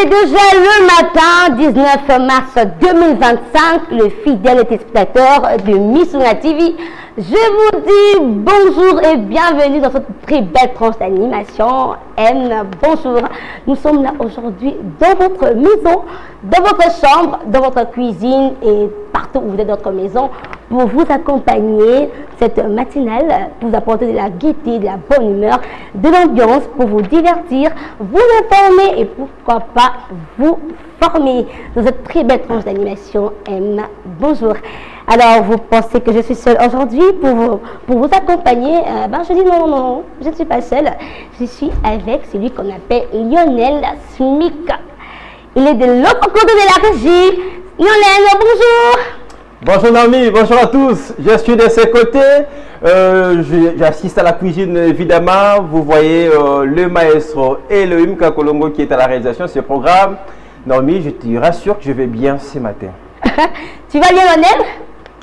est déjà le matin, 19 mars 2025, le fidèle téléspectateur de Missuna TV. Je vous dis bonjour et bienvenue dans cette très belle tranche d'animation. Bonjour, nous sommes là aujourd'hui dans votre maison, dans votre chambre, dans votre cuisine et partout où vous êtes dans votre maison pour vous accompagner cette matinale, pour vous apporter de la gaieté, de la bonne humeur, de l'ambiance, pour vous divertir, vous informer et pourquoi pas vous former dans cette très belle tranche d'animation. Bonjour. Alors, vous pensez que je suis seule aujourd'hui pour vous accompagner? Je dis non, je ne suis pas seule. Je suis avec celui qu'on appelle Lionel Smic. Il est de l'autre côté de la régie. Lionel, bonjour. Bonjour Naomi, bonjour à tous. Je suis de ce côté. J'assiste à la cuisine évidemment. Vous voyez le maestro Elohim Kakolongo qui est à la réalisation de ce programme. Naomi, je te rassure que je vais bien ce matin. Tu vas bien, Lionel?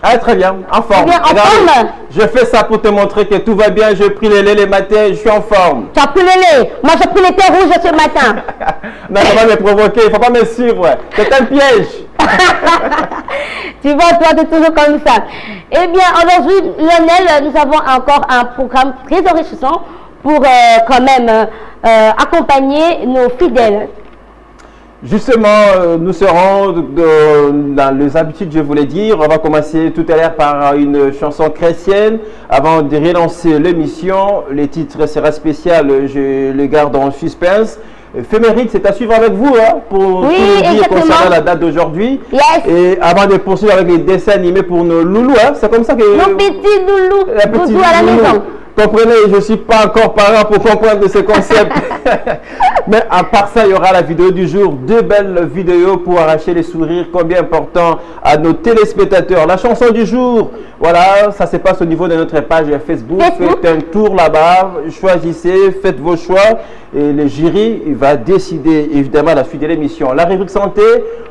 Ah, très bien, en forme. Bien, en forme. Je fais ça pour te montrer que tout va bien. Je pris le lait le matin, je suis en forme. Tu as pris le lait. Moi, j'ai pris le thé rouge ce matin. Non, il ne faut pas me provoquer, il ne faut pas me suivre. C'est un piège. Tu vois, toi, tu es toujours comme ça. Eh bien, aujourd'hui, Lionel, nous avons encore un programme très enrichissant pour quand même accompagner nos fidèles. Justement, nous serons dans les habitudes, je voulais dire. On va commencer tout à l'heure par une chanson chrétienne. Avant de relancer l'émission, les titres sera spécial, je les garde en suspense. Éphéméride, c'est à suivre avec vous pour tout dire concernant la date d'aujourd'hui. Yes. Et avant de poursuivre avec les dessins animés pour nos loulous, c'est comme ça que... Nos petits loulous, doudou à la maison. Comprenez, je ne suis pas encore parent pour comprendre ce concept. Mais à part ça, il y aura la vidéo du jour. Deux belles vidéos pour arracher les sourires, combien important à nos téléspectateurs. La chanson du jour, voilà, ça se passe au niveau de notre page Facebook. Faites un tour là-bas, choisissez, faites vos choix. Et le jury va décider évidemment la suite de l'émission. La rubrique santé,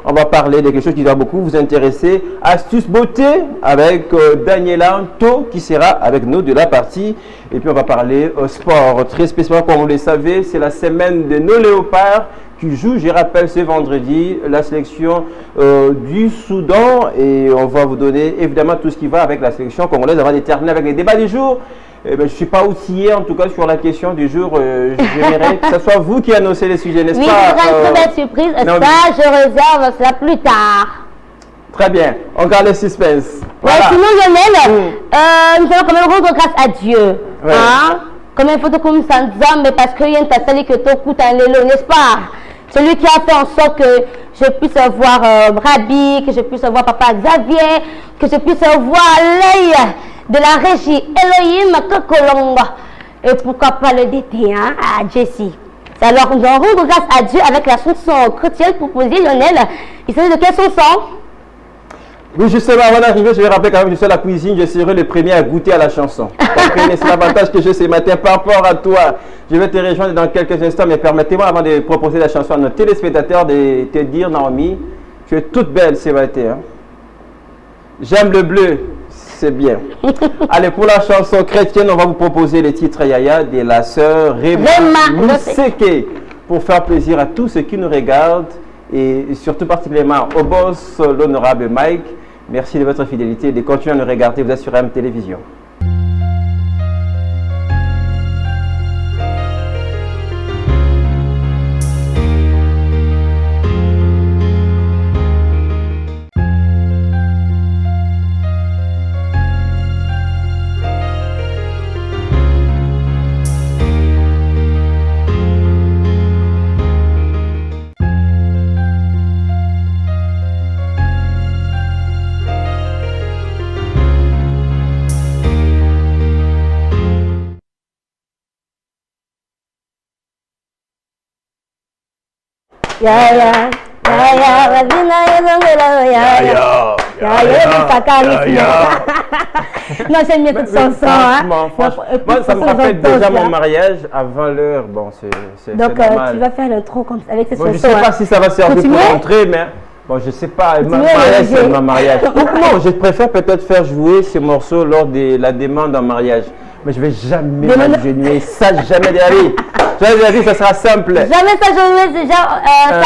on va parler de quelque chose qui va beaucoup vous intéresser. Astuce beauté avec Daniela Anto qui sera avec nous de la partie. Et puis on va parler sport. Très spécialement, comme vous le savez, c'est la semaine de nos léopards qui jouent, je rappelle, ce vendredi, la sélection du Soudan. Et on va vous donner évidemment tout ce qui va avec la sélection congolaise. On va déterminer avec les débats du jour. Je ne suis pas outillé en tout cas sur la question du jour. J'aimerais que ce soit vous qui annoncez les sujets, n'est-ce pas? Oui, c'est une très belle surprise. Ça, je réserve cela plus tard. Très bien, on garde le suspense. Voilà. Ouais, sinon, Lionel, nous allons quand même rendre grâce à Dieu. Ouais. Hein? Comme il faut que nous sommes mais parce qu'il y a un tassali que tu coûtes un lélo, n'est-ce pas? Celui qui a fait en sorte que je puisse voir Rabbi, que je puisse voir Papa Xavier, que je puisse voir l'œil de la régie Elohim Kakolonga. Et pourquoi pas le DT à Jessie. Alors, nous allons rendre grâce à Dieu avec la chanson chrétienne proposée, Lionel. Il s'agit de quelle chanson? Oui, justement, avant d'arriver, je vais rappeler quand même que je suis à la cuisine, je serai le premier à goûter à la chanson. C'est l'avantage que j'ai ce matin par rapport à toi. Je vais te rejoindre dans quelques instants, mais permettez-moi, avant de proposer la chanson à nos téléspectateurs, de te dire, Naomi, tu es toute belle ce matin. J'aime le bleu, c'est bien. Allez, pour la chanson chrétienne, on va vous proposer le titre Yaya de la sœur Rema Luseke, pour faire plaisir à tous ceux qui nous regardent et surtout particulièrement au boss, l'honorable Mike. Merci de votre fidélité et de continuer à nous regarder, vous êtes sur AM Télévision. Non, j'aime bien cette chanson. Moi, ça me rappelle déjà mon mariage avant l'heure. Bon, c'est donc, tu vas faire l'intro avec cette chanson. Je ne sais pas si ça va servir pour rentrer, mais bon, je ne sais pas. Ma mariage. Non, je préfère peut-être faire jouer ces morceaux lors de la demande en mariage. Mais je ne vais jamais m'agenouiller. Ça, jamais de la vie. J'avais dit que ça sera simple. Jamais ça, ça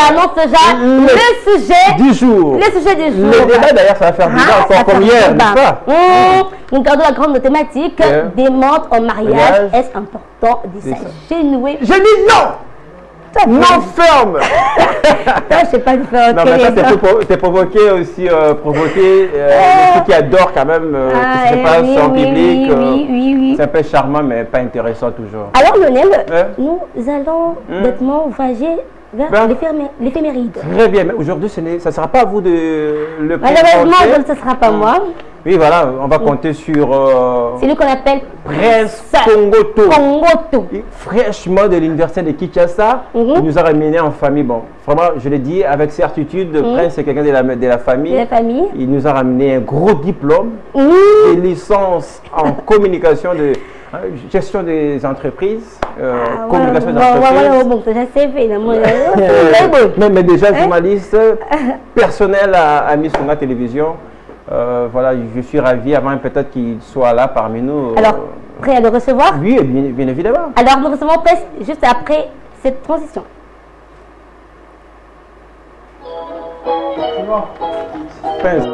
annonce déjà le sujet du jour. Le sujet du jour. Le débat d'ailleurs, ça va faire débat encore comme hier, n'est-ce pas? Nous gardons la grande thématique des montres au mariage. Est-ce important de s'agenouiller? Je dis non! Non ferme. Je sais pas faire. Non, mais ça, t'es provoqué aussi, ceux qui adorent quand même ce qui se passe en public. Oui. C'est un peu charmant, mais pas intéressant toujours. Alors, Lionel, nous allons bêtement voyager vers l'éphéméride. Très bien, mais aujourd'hui, ça ne sera pas à vous de le présenter. Malheureusement, ce ne sera pas moi. Oui, voilà, on va compter sur... c'est lui qu'on appelle Prince Kongoto. Fraîchement de l'université de Kinshasa, il nous a ramené en famille. Bon, vraiment, je l'ai dit, avec certitude, Prince est quelqu'un de la famille. Il nous a ramené un gros diplôme, des licences en communication de... gestion des entreprises, communication des entreprises. Mais déjà journaliste personnel à Miss Congo Télévision. Voilà, je suis ravi avant peut-être qu'il soit là parmi nous. Alors, prêt à le recevoir? Oui, bien évidemment. Alors, nous recevons Prince juste après cette transition. C'est bon. Prince.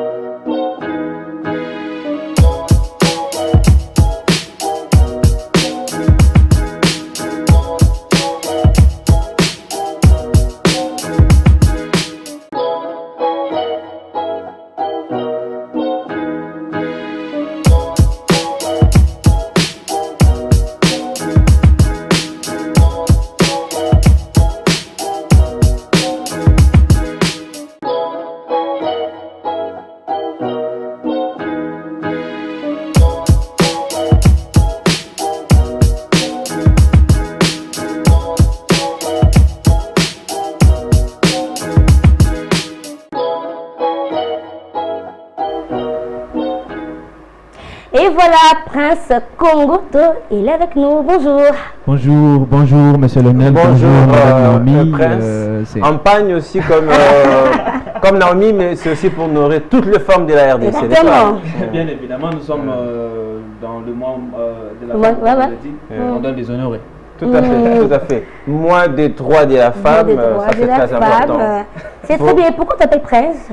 Et voilà, Prince Kongoto, il est avec nous. Bonjour. Bonjour, monsieur Lionel. Bonjour, madame Naomi. Prince. En pagne aussi comme Naomi, mais c'est aussi pour nourrir toutes les femmes de la RDC. Exactement. Bien évidemment, nous sommes dans le mois de la femme, on donne des honorés. Tout à fait. Mois des droits de la femme, ça c'est très important. C'est très bien. Pourquoi tu t'appelles Prince?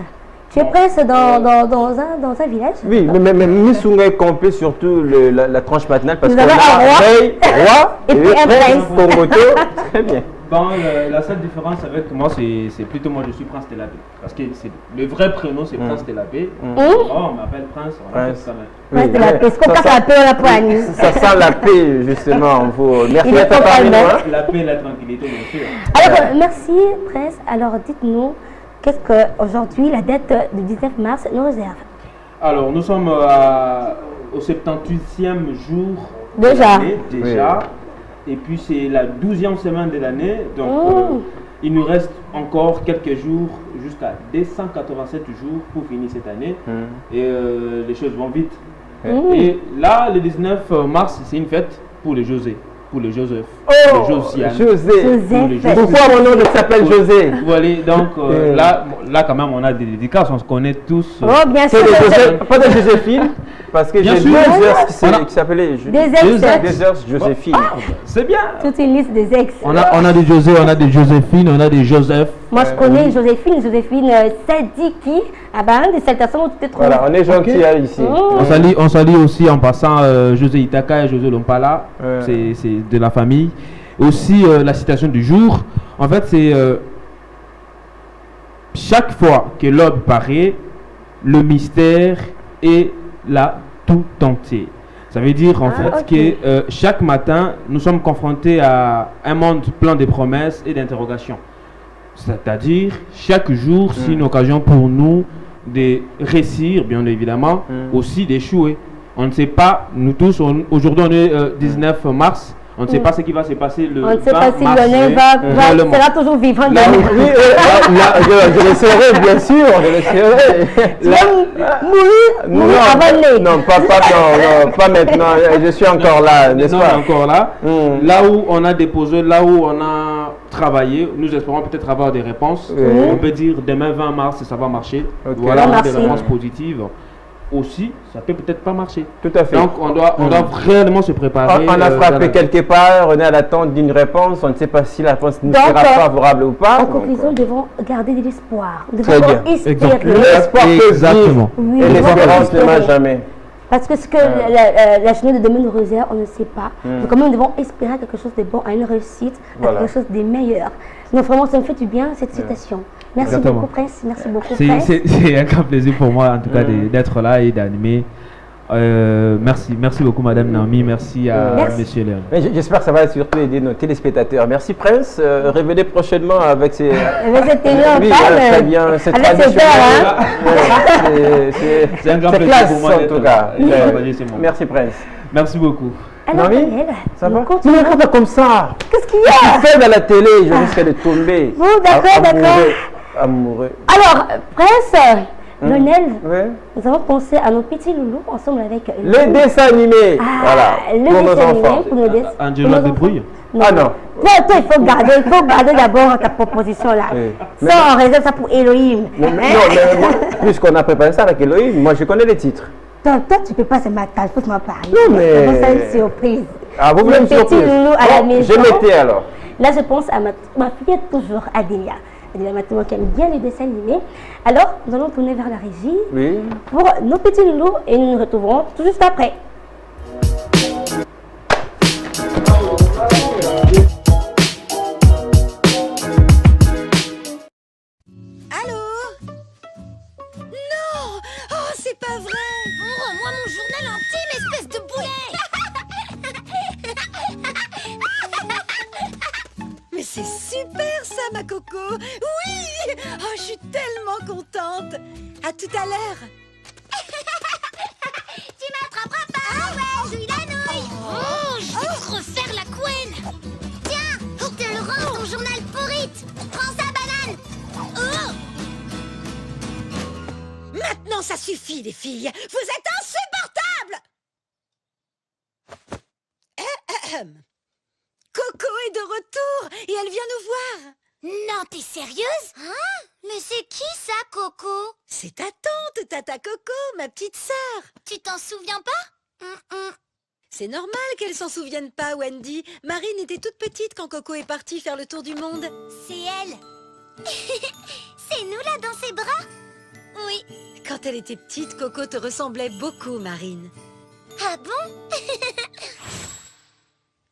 Tu es prince dans un village? Oui, mais Missunga est complet surtout la tranche matinale parce qu'on a roi et puis un prince. Kongoto, très bien. Bon, la seule différence avec moi, c'est plutôt moi je suis Prince de la Paix. Parce que le vrai prénom c'est Prince de la Paix. On m'appelle Prince, on m'appelle quand même. Prince de la Paix, est-ce qu'on casse la paix à la poigne? Ça sent la paix justement en vous. Merci d'être parmi nous. La paix et la tranquillité bien sûr. Alors, merci Prince. Alors dites-nous, qu'est-ce qu'aujourd'hui la date du 19 mars nous réserve? Alors, nous sommes au 78e jour déjà. Oui. Et puis, c'est la 12e semaine de l'année. Donc, il nous reste encore quelques jours jusqu'à 287 jours pour finir cette année. Et les choses vont vite. Et là, le 19 mars, c'est une fête pour les José. Pour le Joseph. Oh, José. Pourquoi mon nom s'appelle José? Voilà, donc là quand même on a des dédicaces, on se connaît tous. Oh bien sûr. Pas de Joséphine, parce que j'ai deux ex qui s'appelaient Joséphine. C'est bien. Toute une liste des ex. On a des José, on a des Joséphine, on a des Joseph. Moi je connais Joséphine Sadiki. Ah ben, de cette personne où tu te trouves. Voilà, on est gentils ici. On salue aussi en passant José Itaka et José Lompala, c'est de la famille. Aussi la citation du jour, en fait c'est chaque fois que l'aube paraît, le mystère est là tout entier. Ça veut dire en fait que chaque matin, nous sommes confrontés à un monde plein de promesses et d'interrogations. C'est-à-dire, chaque jour, c'est une occasion pour nous de réussir, bien évidemment, aussi d'échouer. On ne sait pas, nous tous, aujourd'hui on est 19 mars, on ne sait pas ce qui va se passer le 20 mars. On ne sait pas si Lionel sera toujours vivant. Je le saurai, bien sûr, je le saurai. Mourir avant de Non, pas maintenant, je suis encore là, n'est-ce pas? Encore là. Là où on a déposé, là où on a travaillé, nous espérons peut-être avoir des réponses. On peut dire demain 20 mars, ça va marcher. Voilà, des réponses positives. aussi, ça peut peut-être pas marcher. Tout à fait. Donc on doit réellement se préparer. On a frappé quelque part, on est à l'attente d'une réponse, on ne sait pas si la réponse nous sera favorable ou pas. En conclusion, nous devons garder de l'espoir. Nous Très devons bien. espérer. L'espoir peut Exactement. Oui, et nous devons l'espérance ne espérer. marche jamais. Parce que ce que la journée de demain nous réserve, on ne sait pas. Donc, quand même, nous devons espérer quelque chose de bon, à une réussite, à quelque chose de meilleur. Donc, vraiment, ça me fait du bien, cette citation. Merci Exactement. beaucoup, Prince. Merci beaucoup, Prince. C'est un grand plaisir pour moi, en tout cas, d'être là et d'animer. Merci beaucoup, Madame Naomi. Merci à Monsieur Léon. J'espère que ça va surtout aider nos téléspectateurs. Merci, Prince. Revenez prochainement avec ces. Oui, très bien. C'est traditionnel. C'est un grand plaisir classe, pour moi en tout cas. Merci, Prince. Merci beaucoup. Alors, Naomi, ça va? Tu ne regardes pas comme ça. Qu'est-ce qu'il y a? Tu fais dans la télé, je risque de tomber. Bon, d'accord. Amoureux. Alors, Prince, Lionel, Oui. nous avons pensé à nos petits loulous ensemble avec Le dessin animé. Voilà. Le Pour nos dessin animé, enfants. pour nos dessins. Angela Débrouille. Ah non. Toi, il faut garder d'abord ta proposition là. Oui. Ça, on réserve ça pour Elohim. Non, mais puisqu'on a préparé ça avec Elohim, moi je connais les titres. Toi, tu peux pas se mettre, il faut m'en parler. Non, mais- C'est une surprise. Ah, vous voulez Le une petit surprise? loulou à la maison. Je m'étais alors. Là, je pense à ma fille toujours, Adélia. Adélia Matouan qui aime bien les dessins animés. Alors, nous allons tourner vers la régie Oui. pour nos petits loulous et nous nous retrouverons tout juste après. Allô? Non! Oh, c'est pas vrai! Rends-moi mon journal intime, espèce de boulet! Mais c'est super ça, ma coco! Oui! Oh, je suis tellement contente! À tout à l'heure! Tu m'attraperas pas! Ah ouais, jouis la nouille! Oh, je vais te refaire la couenne! Tiens, je te le rends ton journal pourrite! Prends ça, banane! Oh! Maintenant, ça suffit, les filles! Vous êtes insupportables! Coco est de retour et elle vient nous voir! Non, t'es sérieuse? Hein? Mais c'est qui ça, Coco? C'est ta tante, Tata Coco, ma petite sœur! Tu t'en souviens pas? C'est normal qu'elle s'en souvienne pas, Wendy. Marine était toute petite quand Coco est partie faire le tour du monde. C'est elle. C'est nous là dans ses bras? Oui. Quand elle était petite, Coco te ressemblait beaucoup, Marine. Ah bon?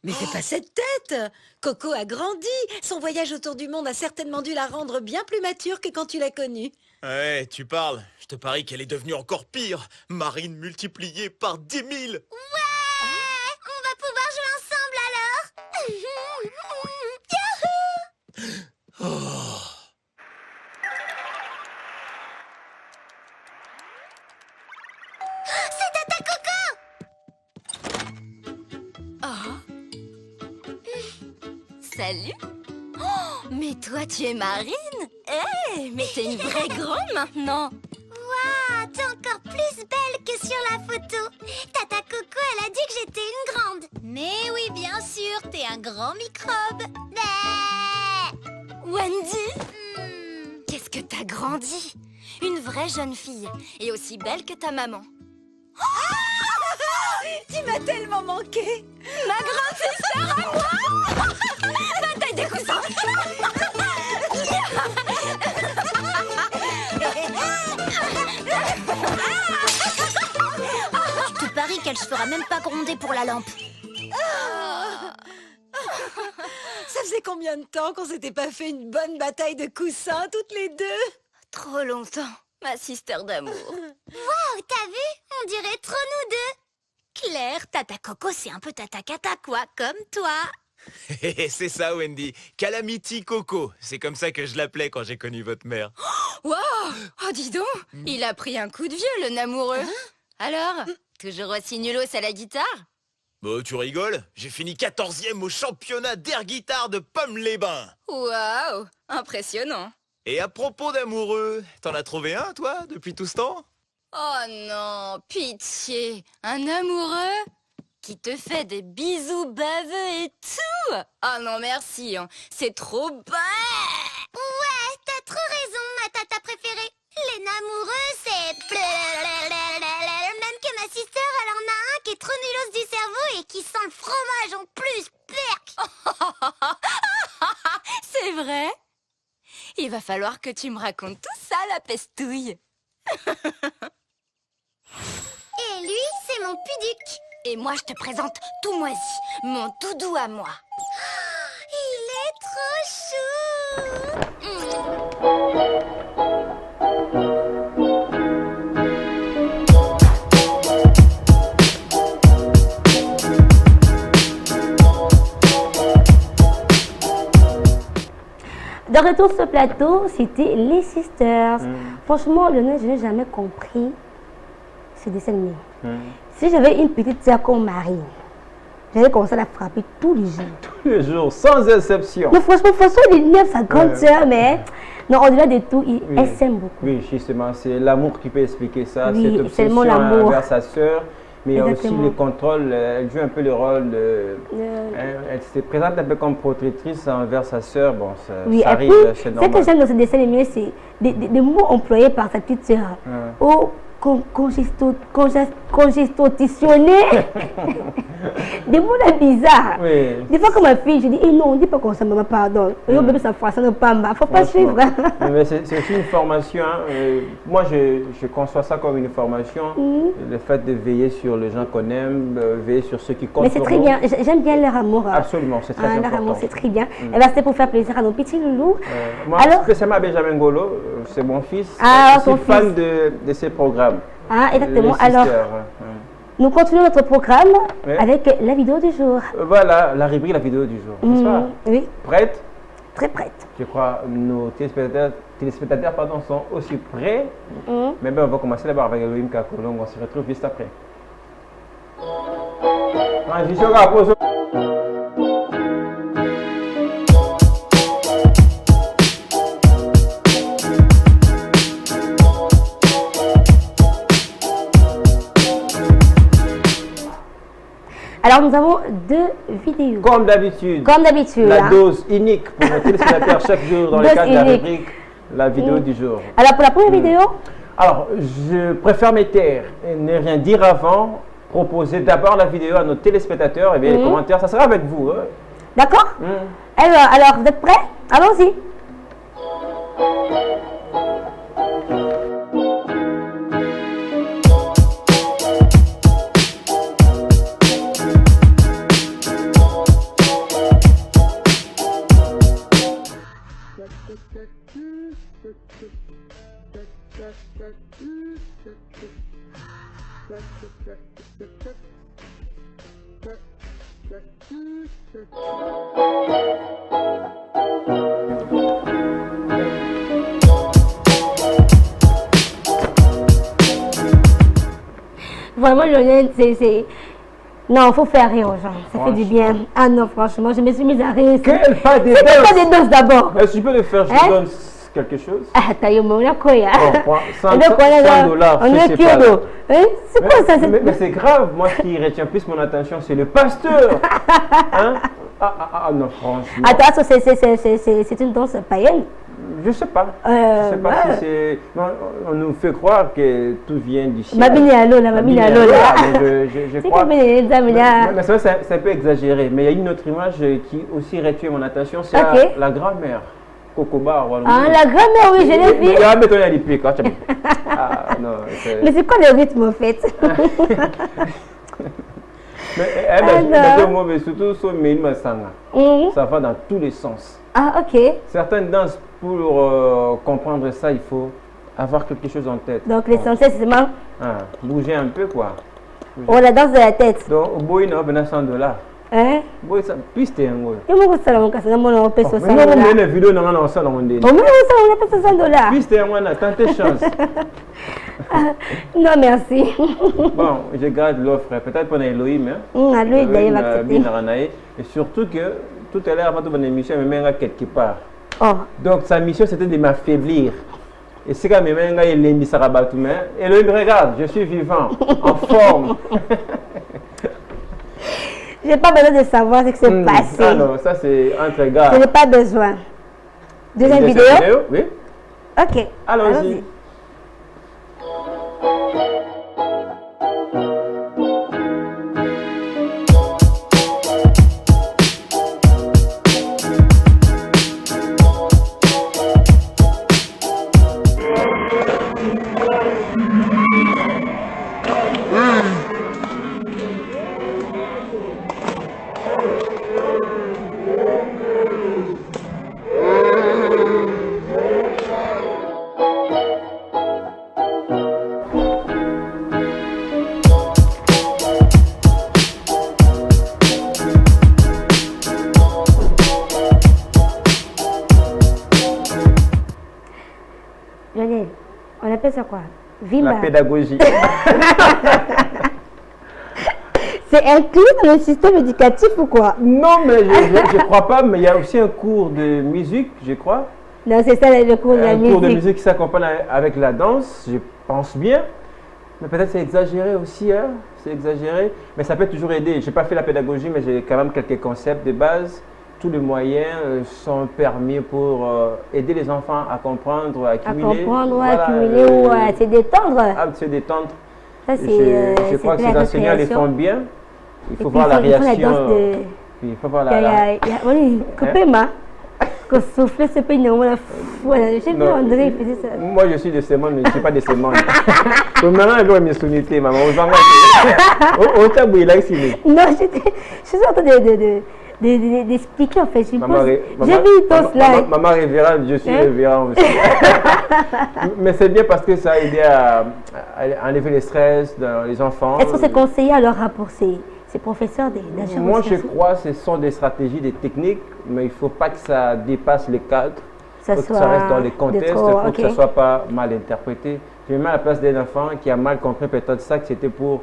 Mais fais pas cette tête! Coco a grandi. Son voyage autour du monde a certainement dû la rendre bien plus mature que quand tu l'as connue. Ouais, tu parles. Je te parie qu'elle est devenue encore pire. Marine multipliée par 10 000. Ouais! On va pouvoir jouer ensemble alors! Yahoo! C'est Tata Coco! Salut! Oh, mais toi, tu es Marine? Mais t'es une vraie grande maintenant! Waouh, t'es encore plus belle que sur la photo! Tata Coco, elle a dit que j'étais une grande! Mais oui, bien sûr, t'es un grand microbe! Wendy? Qu'est-ce que t'as grandi? Une vraie jeune fille, et aussi belle que ta maman. Tu m'as tellement manqué! Ma grande sœur à moi! Bataille des coussins! Je te parie qu'elle se fera même pas gronder pour la lampe. Ça faisait combien de temps qu'on s'était pas fait une bonne bataille de coussins, toutes les deux? Trop longtemps, ma sister d'amour. Waouh, t'as vu? On dirait trop nous deux. Claire, Tata Coco, c'est un peu Tata Cata, quoi, comme toi. C'est ça, Wendy. Calamity Coco. C'est comme ça que je l'appelais quand j'ai connu votre mère. Waouh! Oh, dis donc, il a pris un coup de vieux, le namoureux. Alors, toujours aussi nulos à la guitare? Bon, tu rigoles? J'ai fini 14e au championnat d'air guitare de Pomme-les-Bains. Waouh, impressionnant. Et à propos d'amoureux, t'en as trouvé un, toi, depuis tout ce temps? Oh non, pitié, un amoureux qui te fait des bisous baveux et tout. Oh non, merci, hein. C'est trop bas. Ouais, t'as trop raison, ma tata préférée. Les namoureux, c'est... Il sent le fromage en plus, perk. C'est vrai? Il va falloir que tu me racontes tout ça, la pestouille. Et lui, c'est mon puduc. Et moi, je te présente tout moisi, mon tout doux à moi. Il est trop chou. De retour sur ce plateau, c'était les Sisters. Franchement, Lionel, je n'ai jamais compris ce dessin animé. Si j'avais une petite sœur comme Marie, j'allais commencer à la frapper tous les jours. Tous les jours, sans exception. Mais franchement, François, il est sa grande sœur, mais non, au-delà de tout, elle s'aime beaucoup. Oui, justement, c'est l'amour qui peut expliquer ça. Oui, cette obsession l'amour envers sa sœur. Mais il y a aussi Exactement. le contrôle, elle joue un peu le rôle de... Elle se présente un peu comme protectrice envers sa sœur. Bon, ça, Oui, ça et arrive, puis, c'est ce normal. que j'aime dans ce dessin animé, c'est des mots employés par sa petite sœur. Oh, congestionné. Des mots là bizarres. Oui. Des fois, comme ma fille, je dis, eh non, on ne dit pas comme ça, maman, pardon. Et au bébé, ça ne faut pas suivre. Mais c'est aussi une formation. Hein. Moi, je conçois ça comme une formation. Le fait de veiller sur les gens qu'on aime, veiller sur ceux qui comptent. Mais c'est pour très nous. bien, j'aime bien leur amour. Absolument, c'est très important. Leur amour, c'est très bien. Et bien, c'était pour faire plaisir à nos petits loulous. Moi, Alors, spécialement à Benjamin Golo, c'est mon fils. Ah, je suis ton fan de ses programmes. ah, exactement. Les Alors, Sisters, nous continuons notre programme Oui. avec la vidéo du jour. Voilà, la rubrique, la vidéo du jour. N'est-ce pas? Oui, Prête? très prête. Je crois que nos téléspectateurs sont aussi prêts. Mais ben, on va commencer d'abord avec Elohim Kakolong. On se retrouve juste après. Alors, nous avons deux vidéos. Comme d'habitude, Comme d'habitude. la hein. dose unique pour nos téléspectateurs chaque jour dans le Dose cadre de la unique. rubrique, la vidéo du jour. Alors, pour la première vidéo, Alors, je préfère me taire et ne rien dire avant. Proposer d'abord la vidéo à nos téléspectateurs et bien les commentaires, ça sera avec vous. Hein. d'accord? Alors, vous êtes prêts? Allons-y. Vraiment, Lionel, c'est... Non, il faut faire rire aux gens. Ça fait du bien. Ah non, franchement, je me suis mise à rire. Quel pas des C'est pas des danses! danses d'abord. Si tu peux le faire, je te donne quelque chose. Ah, t'as eu mon quoi, hein? Bon, 100 $100, je sais pas. Hein? C'est quoi ça? Mais c'est grave, moi ce qui retient plus mon attention, c'est le pasteur. Hein? Non, franchement. Attends, c'est une danse païenne? Je sais pas. Je sais pas ouais. si c'est. Non, on nous fait croire que tout vient du ciel. Mamie Allo, la mamie Allo, là. Mais je crois. Mais Mais c'est vrai, c'est un peu exagéré. Mais il y a une autre image qui aussi retient mon attention, c'est Ok. la grand-mère. Cocoba. Ah, la grand-mère, oui, je l'ai vu. Mais mettons les pieds, quand tu Ah, non. Mais c'est quoi le rythme, en fait? Mais surtout sur Mélima Sanga. Ça va dans tous les sens. Ah, ok. Certaines danses, pour comprendre ça, il faut avoir quelque chose en tête. Donc, l'essentiel, c'est seulement... Bouger un peu, quoi. Oh, la danse de la tête. Donc, au bout, il y a $100. Hein? Boy, ça piste un gros. Et moi, ça, on passe $60. Mais non, mais les vidéos, non, non, ça, non, on dit. Oh, mais ça, on a fait $60. Piste un gros, tentez chance. Non, merci. Bon, je garde l'offre. Peut-être pour Elohim, hein. Lui, d'ailleurs, va accepter. Et surtout que, tout à l'heure, avant toute mon émission, il m'a quelque part. Oh. Donc, sa mission, c'était de m'affaiblir. Et c'est quand même un il est mis à rabattre. Et Elohim, regarde, je suis vivant, en forme. Je n'ai pas besoin de savoir ce qui s'est passé. Ah non, ça c'est entre gars. Je n'ai pas besoin. Deuxième vidéo? Oui. Ok. Allons-y. appelle ça quoi? La Vimba. pédagogie. C'est inclus dans le système éducatif ou quoi? Non, mais je ne crois pas, mais il y a aussi un cours de musique, je crois. Non, c'est ça le cours de la musique. Un cours de musique qui s'accompagne avec la danse, je pense bien. Mais peut-être c'est exagéré aussi, hein? C'est exagéré. Mais ça peut toujours aider. Je n'ai pas fait la pédagogie, mais j'ai quand même quelques concepts de base. Tous les moyens sont permis pour aider les enfants à comprendre, à accumuler. À comprendre, voilà, accumuler ou à se détendre. À se détendre. Ça, c'est, je crois que ces enseignants les font bien. Il faut voir la réaction. Il faut voir la... Oui, complètement. Qu'on souffle, c'est pas une voilà, je sais pas, André, il faisait ça. Moi, je suis de ces mondes, mais je ne suis pas de ces mondes. Maintenant, elle doit me soutenir, maman. On t'a bouillé là ici. Non, je suis en train d'expliquer en fait. J'ai vu ton slide. Maman révérende, je suis révérend aussi. Mais c'est bien parce que ça a aidé à enlever le stress dans les enfants. Est-ce que c'est conseillé alors pour ces professeurs d'agir? Moi, je crois que ce sont des stratégies, des techniques, mais il ne faut pas que ça dépasse le cadre. Il faut que ça reste dans les contextes, pour que ça ne soit pas mal interprété. Je me mets à la place d'un enfant qui a mal compris peut-être ça, que c'était pour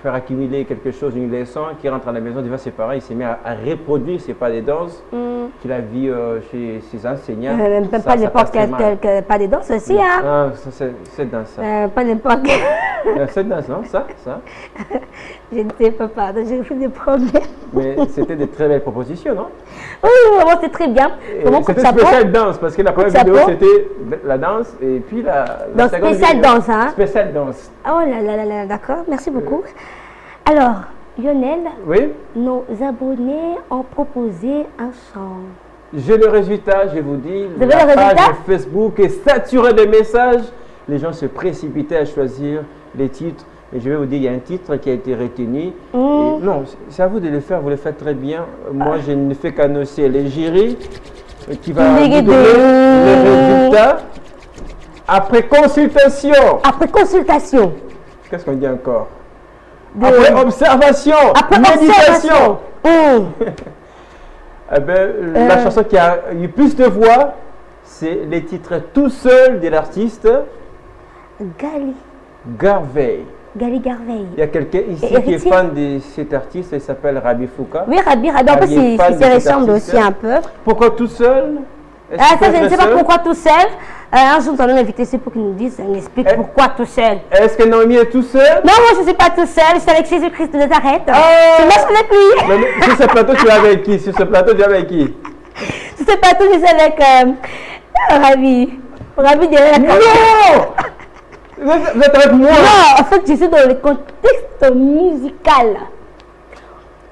faire accumuler quelque chose, une leçon, qui rentre à la maison devant ses parents, il s'est mis à reproduire ses pas de danse qu'il a vu chez ses enseignants. Même pas n'importe quel pas de danse aussi, hein? Ah, c'est dans ça. Pas n'importe quel. C'est dans ça, ça. Je ne sais pas, pardon, j'ai fait des problèmes. Mais c'était de très belles propositions, non? Oui, vraiment, c'est très bien. C'était spécial danse, parce que la première vidéo, c'était la danse, et puis la seconde spécial vidéo, danse, hein? Spécial danse. Oh là là, d'accord, merci beaucoup. Alors, Lionel, oui? Nos abonnés ont proposé un chant. J'ai le résultat, je vous dis. Vous avez le page résultat? Facebook est saturée de messages. Les gens se précipitaient à choisir les titres. Et je vais vous dire, il y a un titre qui a été retenu. Et non, c'est à vous de le faire, vous le faites très bien. Moi, je ne fais qu'annoncer les jurys qui va vous donner le résultat. Après consultation. Après consultation. Qu'est-ce qu'on dit encore? Après observation. Après méditation. Observation. Eh ben, la chanson qui a eu plus de voix, c'est les titres tout seul de l'artiste Gali Garvey. Gali Garvey. Il y a quelqu'un ici qui est fan de cet artiste, il s'appelle Rabi Fouka. Oui, Rabi, en plus, il se ressemble aussi un peu. Pourquoi tout seul? Ça, je ne sais pas pourquoi tout seul. Un jour, nous allons l'inviter ici pour qu'il nous dise, il explique pourquoi tout seul. Est-ce que Naomi est tout seul? Non, moi je ne suis pas tout seul, je suis avec Jésus-Christ de Nazareth. Je marche avec lui. Mais sur ce plateau, tu es avec qui? Sur ce plateau, tu es avec qui? Sur ce plateau, je suis avec Rabi. Rabi derrière la caméra. Non! Vous êtes avec moi? Non, en fait, je suis dans le contexte musical.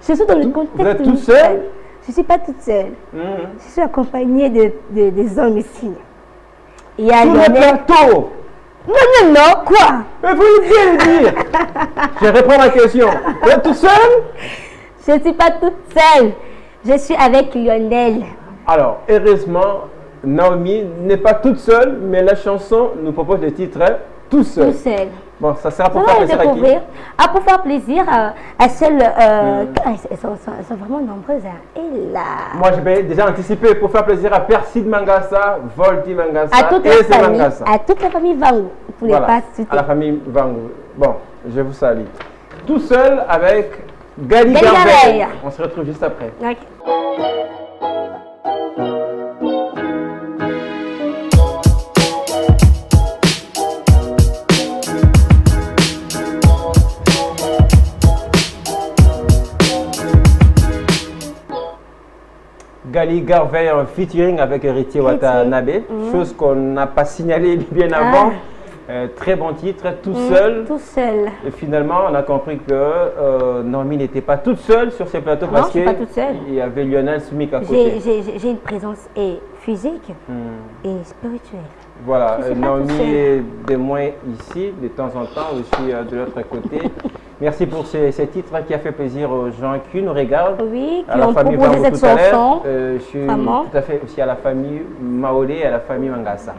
Je suis dans le contexte musical. Vous êtes tout seul? Je ne suis pas toute seule. Je suis accompagnée des hommes ici. Il y a sur le plateau. Non, quoi? Mais vous bien le dire. Je réponds à la question. Vous êtes tout seul? Je ne suis pas toute seule. Je suis avec Lionel. Alors, heureusement, Naomi n'est pas toute seule, mais la chanson nous propose le titre Tout seul. Tout seul. Bon, ça sera pour faire plaisir à qui? Pour faire plaisir à celles... elles sont vraiment nombreuses. Hein. Et là... Moi, je vais déjà anticiper pour faire plaisir à Perside Mangassa, Volti Mangassa et Mangassa. À toute la famille Vangu. Voilà, à la famille Vangu. Bon, je vous salue. Tout seul avec Gali Garvey. On se retrouve juste après. Okay. Gali Garvey en featuring avec Héritier Watanabe, chose qu'on n'a pas signalé bien avant. Très bon titre, tout seul. Tout seul. Et finalement, on a compris que Naomi n'était pas toute seule sur ces plateaux parce qu'il y avait Lionel Soumik à côté. J'ai une présence physique et spirituelle. Voilà, Naomi est de moins ici, de temps en temps aussi de l'autre côté. Merci pour ces titres qui a fait plaisir aux gens qui nous regardent. Oui, qui ont proposé cette chanson. Je suis tout à fait aussi à la famille Maolé et à la famille Mangassa.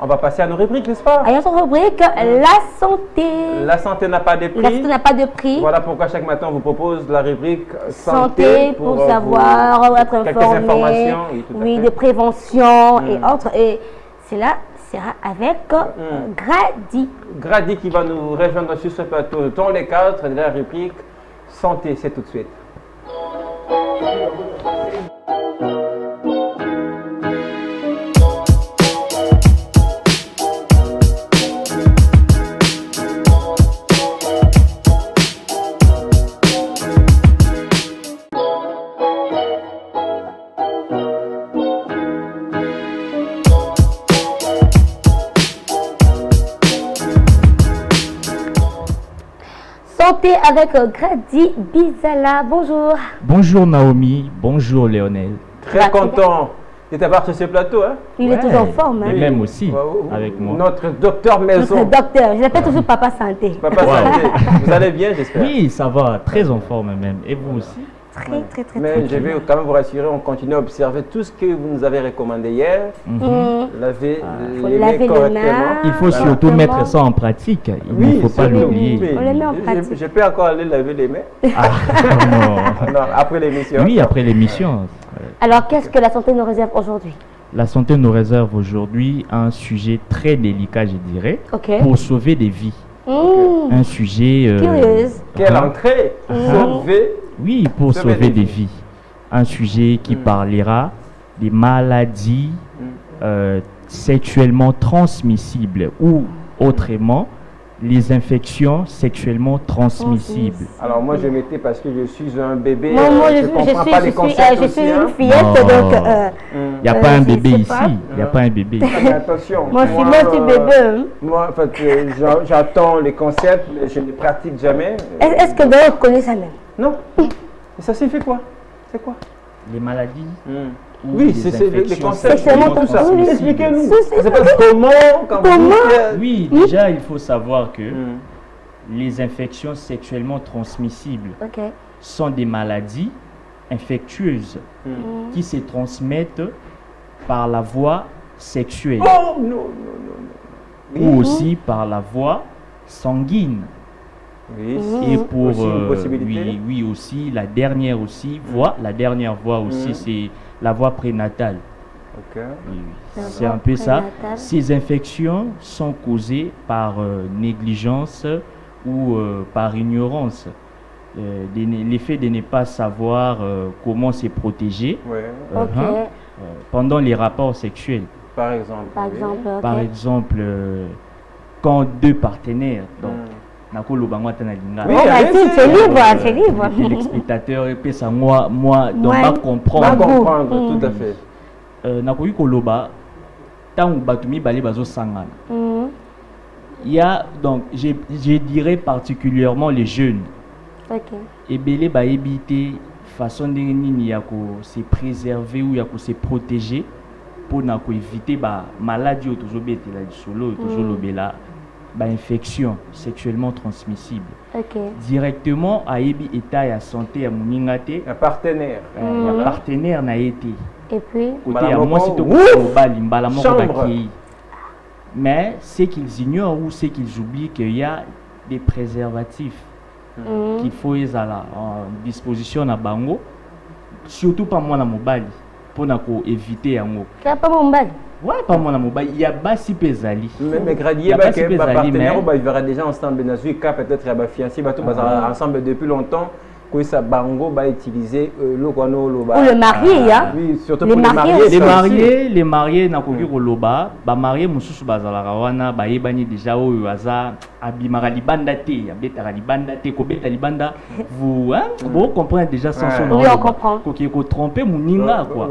On va passer à nos rubriques, n'est-ce pas? À notre rubrique, la santé. La santé n'a pas de prix. La santé n'a pas de prix. Voilà pourquoi chaque matin on vous propose la rubrique santé pour savoir, être informé. Quelques informations. Oui, de prévention et autres. Et c'est là, sera avec Grady. Grady qui va nous rejoindre sur ce plateau dans les cadres de la rubrique Santé, c'est tout de suite. Santé avec Grady Bizala. Bonjour. Bonjour Naomi, bonjour Léonel. Très content de t'avoir sur ce plateau. Hein? Il est toujours en forme. Hein? Et même aussi, avec moi. Notre docteur maison. Notre docteur, je l'appelle toujours Papa Santé. Papa Santé, vous allez bien, j'espère? Oui, ça va, très en forme même. Et vous aussi? Très. Mais je vais quand même vous rassurer, on continue à observer tout ce que vous nous avez recommandé hier. Laver les mains correctement. Il faut surtout mettre ça en pratique. Il ne faut pas l'oublier. On le met en pratique. Je peux encore aller laver les mains? Non, après l'émission. Oui, après l'émission. Alors, qu'est-ce que la santé nous réserve aujourd'hui? La santé nous réserve aujourd'hui un sujet très délicat, je dirais, pour sauver des vies. Un sujet... curieuse. Quelle entrée! Sauver. Oui, pour sauver des vies. Un sujet qui parlera des maladies sexuellement transmissibles ou autrement les infections sexuellement transmissibles. Alors moi je mettais parce que je suis un bébé, Moi, je comprends pas les concepts je aussi, suis hein. une fillette, donc... Il n'y a pas un bébé ici. Il n'y a pas un bébé. Mais attention. Moi, je suis petit bébé. Moi, en fait, j'attends les concepts, mais je ne les pratique jamais. Est-ce que vous connaissez ça même? Non. Et ça signifie quoi? C'est quoi? Les maladies. Oui, c'est les concepts, sexuellement tout ça. transmissibles. Expliquez-nous. Ça s'appelle comment? Oui, déjà, il faut savoir que les infections sexuellement transmissibles sont des maladies infectieuses qui se transmettent par la voie sexuelle Oh, non. ou aussi par la voie sanguine. Oui, Et pour aussi une possibilité. oui aussi la dernière voie aussi c'est la voie prénatale. C'est un peu ça. Ces infections sont causées par négligence ou par ignorance. L'effet de ne pas savoir comment se protéger pendant les rapports sexuels. Par exemple. Par exemple, quand deux partenaires, donc, c'est libre. Le spectateur et puis ça moi donc pas comprendre. Tout à fait. Nakoyi koloba tant batumi bale bazo sangana. Il y a donc je dirais particulièrement les jeunes. Et belé ba éviter façon de nini ya ko se préserver ou ya ko se protéger pour na ko éviter ba maladie au toujours betela solo toujours lobela. Infection sexuellement transmissible. Directement à Ebi État et à santé à Mouningate. Un partenaire. Un partenaire n'a été. Et puis côté à moi c'est au mais c'est qu'ils ignorent ou c'est qu'ils oublient qu'il y a des préservatifs qu'il faut les avoir en disposition à Bango. Surtout pas moi na mobile pour éviter un mot. Pas mobile. Ouais, pas mon amour. Il y a Bassi Pesali. Mais Gradier, il verra déjà ensemble. Peut-être qu'il y a fiancé, ensemble depuis longtemps. Que ça bango va utiliser le marié, hein? Oui, surtout pour les mariés na koki koloba, ba marié mususu bazala rawana, ba yebani déjà oyo aza abimara libanda te, abeta libanda te, ko beta libanda. Vous vous comprenez déjà sans son nom. Oui, on comprend. Koki ko tromper muninga quoi.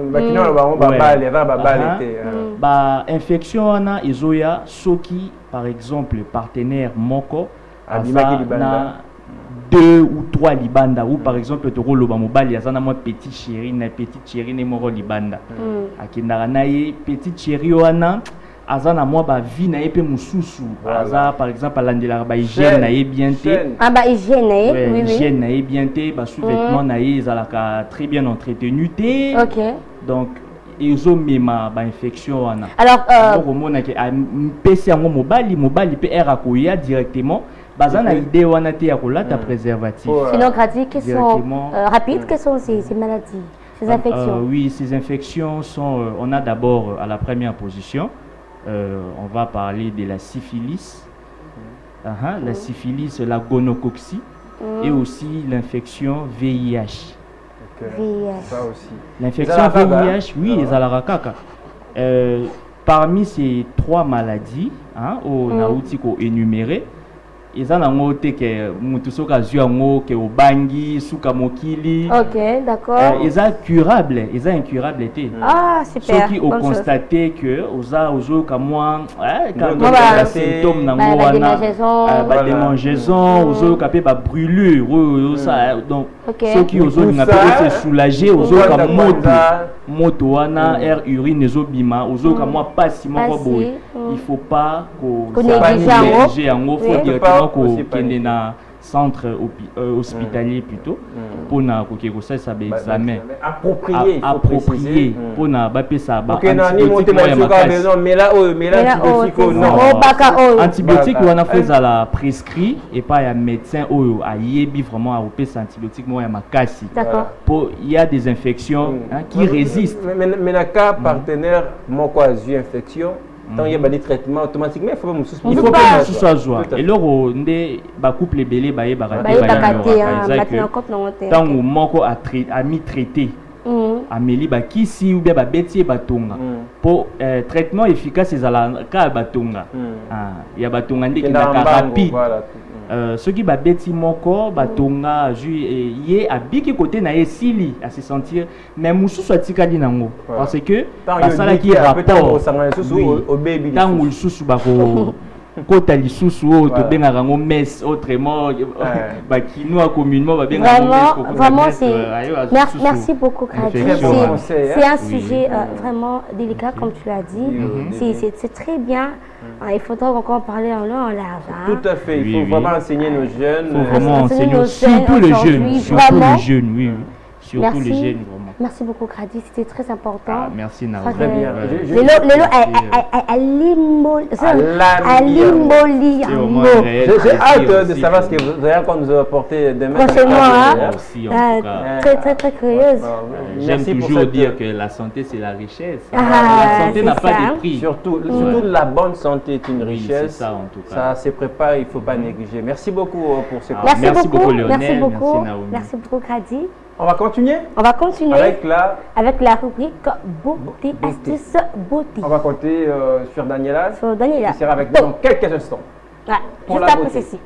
Ba infection wana ezoya soki par exemple partenaire moko na 2 ou 3 libanda ou par exemple te roloba mobali azana moi petite chérie ne moro libanda akindaka na ye petite chérie wana azana moi ba vie na ye pe mususu aza par exemple alandelaka ba hygiène na ye bien te hygiène na ye oui hygiène na ye bien te ba sous-vêtements na ye ezalaka très bien entretenu te donc ezomema ba infection wana alors komona ke mpesi yango mobali pe era koya directement bazana idée wana te ya kolata préservatif. Sinon Grady, quelles sont rapides, quelles sont ces maladies, ces infections? Oui, ces infections sont on a d'abord à la première position on va parler de la syphilis, la syphilis, la gonocoxie et aussi l'infection VIH. Ça aussi. L'infection VIH, oui, les alarakaka. Parmi ces 3 maladies, on a énuméré. Ils ont que mutusoka zuango ke obangi suka mokili. Ok, d'accord. Ils sont incurables, Ah, super. Ceux qui ont constaté que ozo kamwa quand symptômes la démangeaison, ozo kapé ba brûlure, ça donc ceux qui ozo se soulager, ozo ka moto wana air urine ezo bima, ozo kamwa pasi moko boy. Il faut pas négliger en faut directement kende na centre hospitalier plutôt pour na ko ça examen approprié pour na ba pesa ba antibiotique wana faut la prescrit et pas ya médecin oyo ayebi vraiment a pesa antibiotique mo ya makasi pour il y a des infections qui résistent mais na cas partenaire moko a eu infection. Tant il y a des traitements automatiquement, il faut pas me joie. Et là, on a couple belé baé baraté tant où moko a mis traité. Amélie ba kisi ou bien ba beti batonga. Pour traitement efficace c'est la ka batonga. Il y a batonga ndé qui rapide. Ceux qui beti moko batonga yé a biki côté na esili à se sentir mais musu soit tikali nango parce que basala qui rapport au baby tant ou susu bako kota lisusu o to benga rango mess autrement ba kinoa communément ba benga vraiment c'est merci beaucoup Kradi. C'est un sujet vraiment délicat comme tu l'as dit. C'est très bien. Il faudra encore parler en long en large. Tout à fait, il faut vraiment enseigner nos jeunes. Il faut vraiment enseigner surtout les jeunes. Surtout les jeunes, oui. Surtout les jeunes, vraiment. Merci beaucoup, Kradi. C'était très important. Merci, Naomi. Très bien. J'ai hâte de savoir ce que vous allez encore nous apporter demain. Prochainement, très curieuse. J'aime toujours dire que la santé, c'est la richesse. La santé n'a pas de prix. Surtout, la bonne santé est une richesse. C'est ça, en tout cas. Ça se prépare, il ne faut pas négliger. Merci beaucoup pour ce cours. Merci beaucoup, Lionel. Merci beaucoup, Naomi. Merci beaucoup, Kradi. On va continuer. Avec la rubrique beauté, astuce, beauté. On va compter sur Daniela. Qui sera avec nous dans quelques instants. Juste après ceci.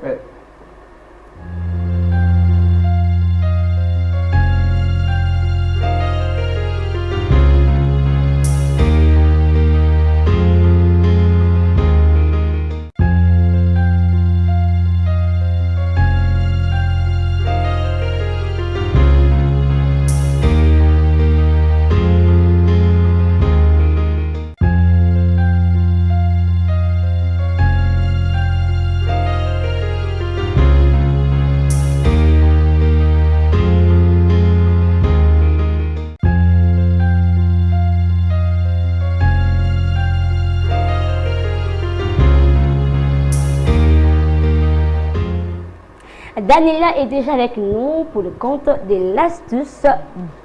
Daniela est déjà avec nous pour le compte de l'astuce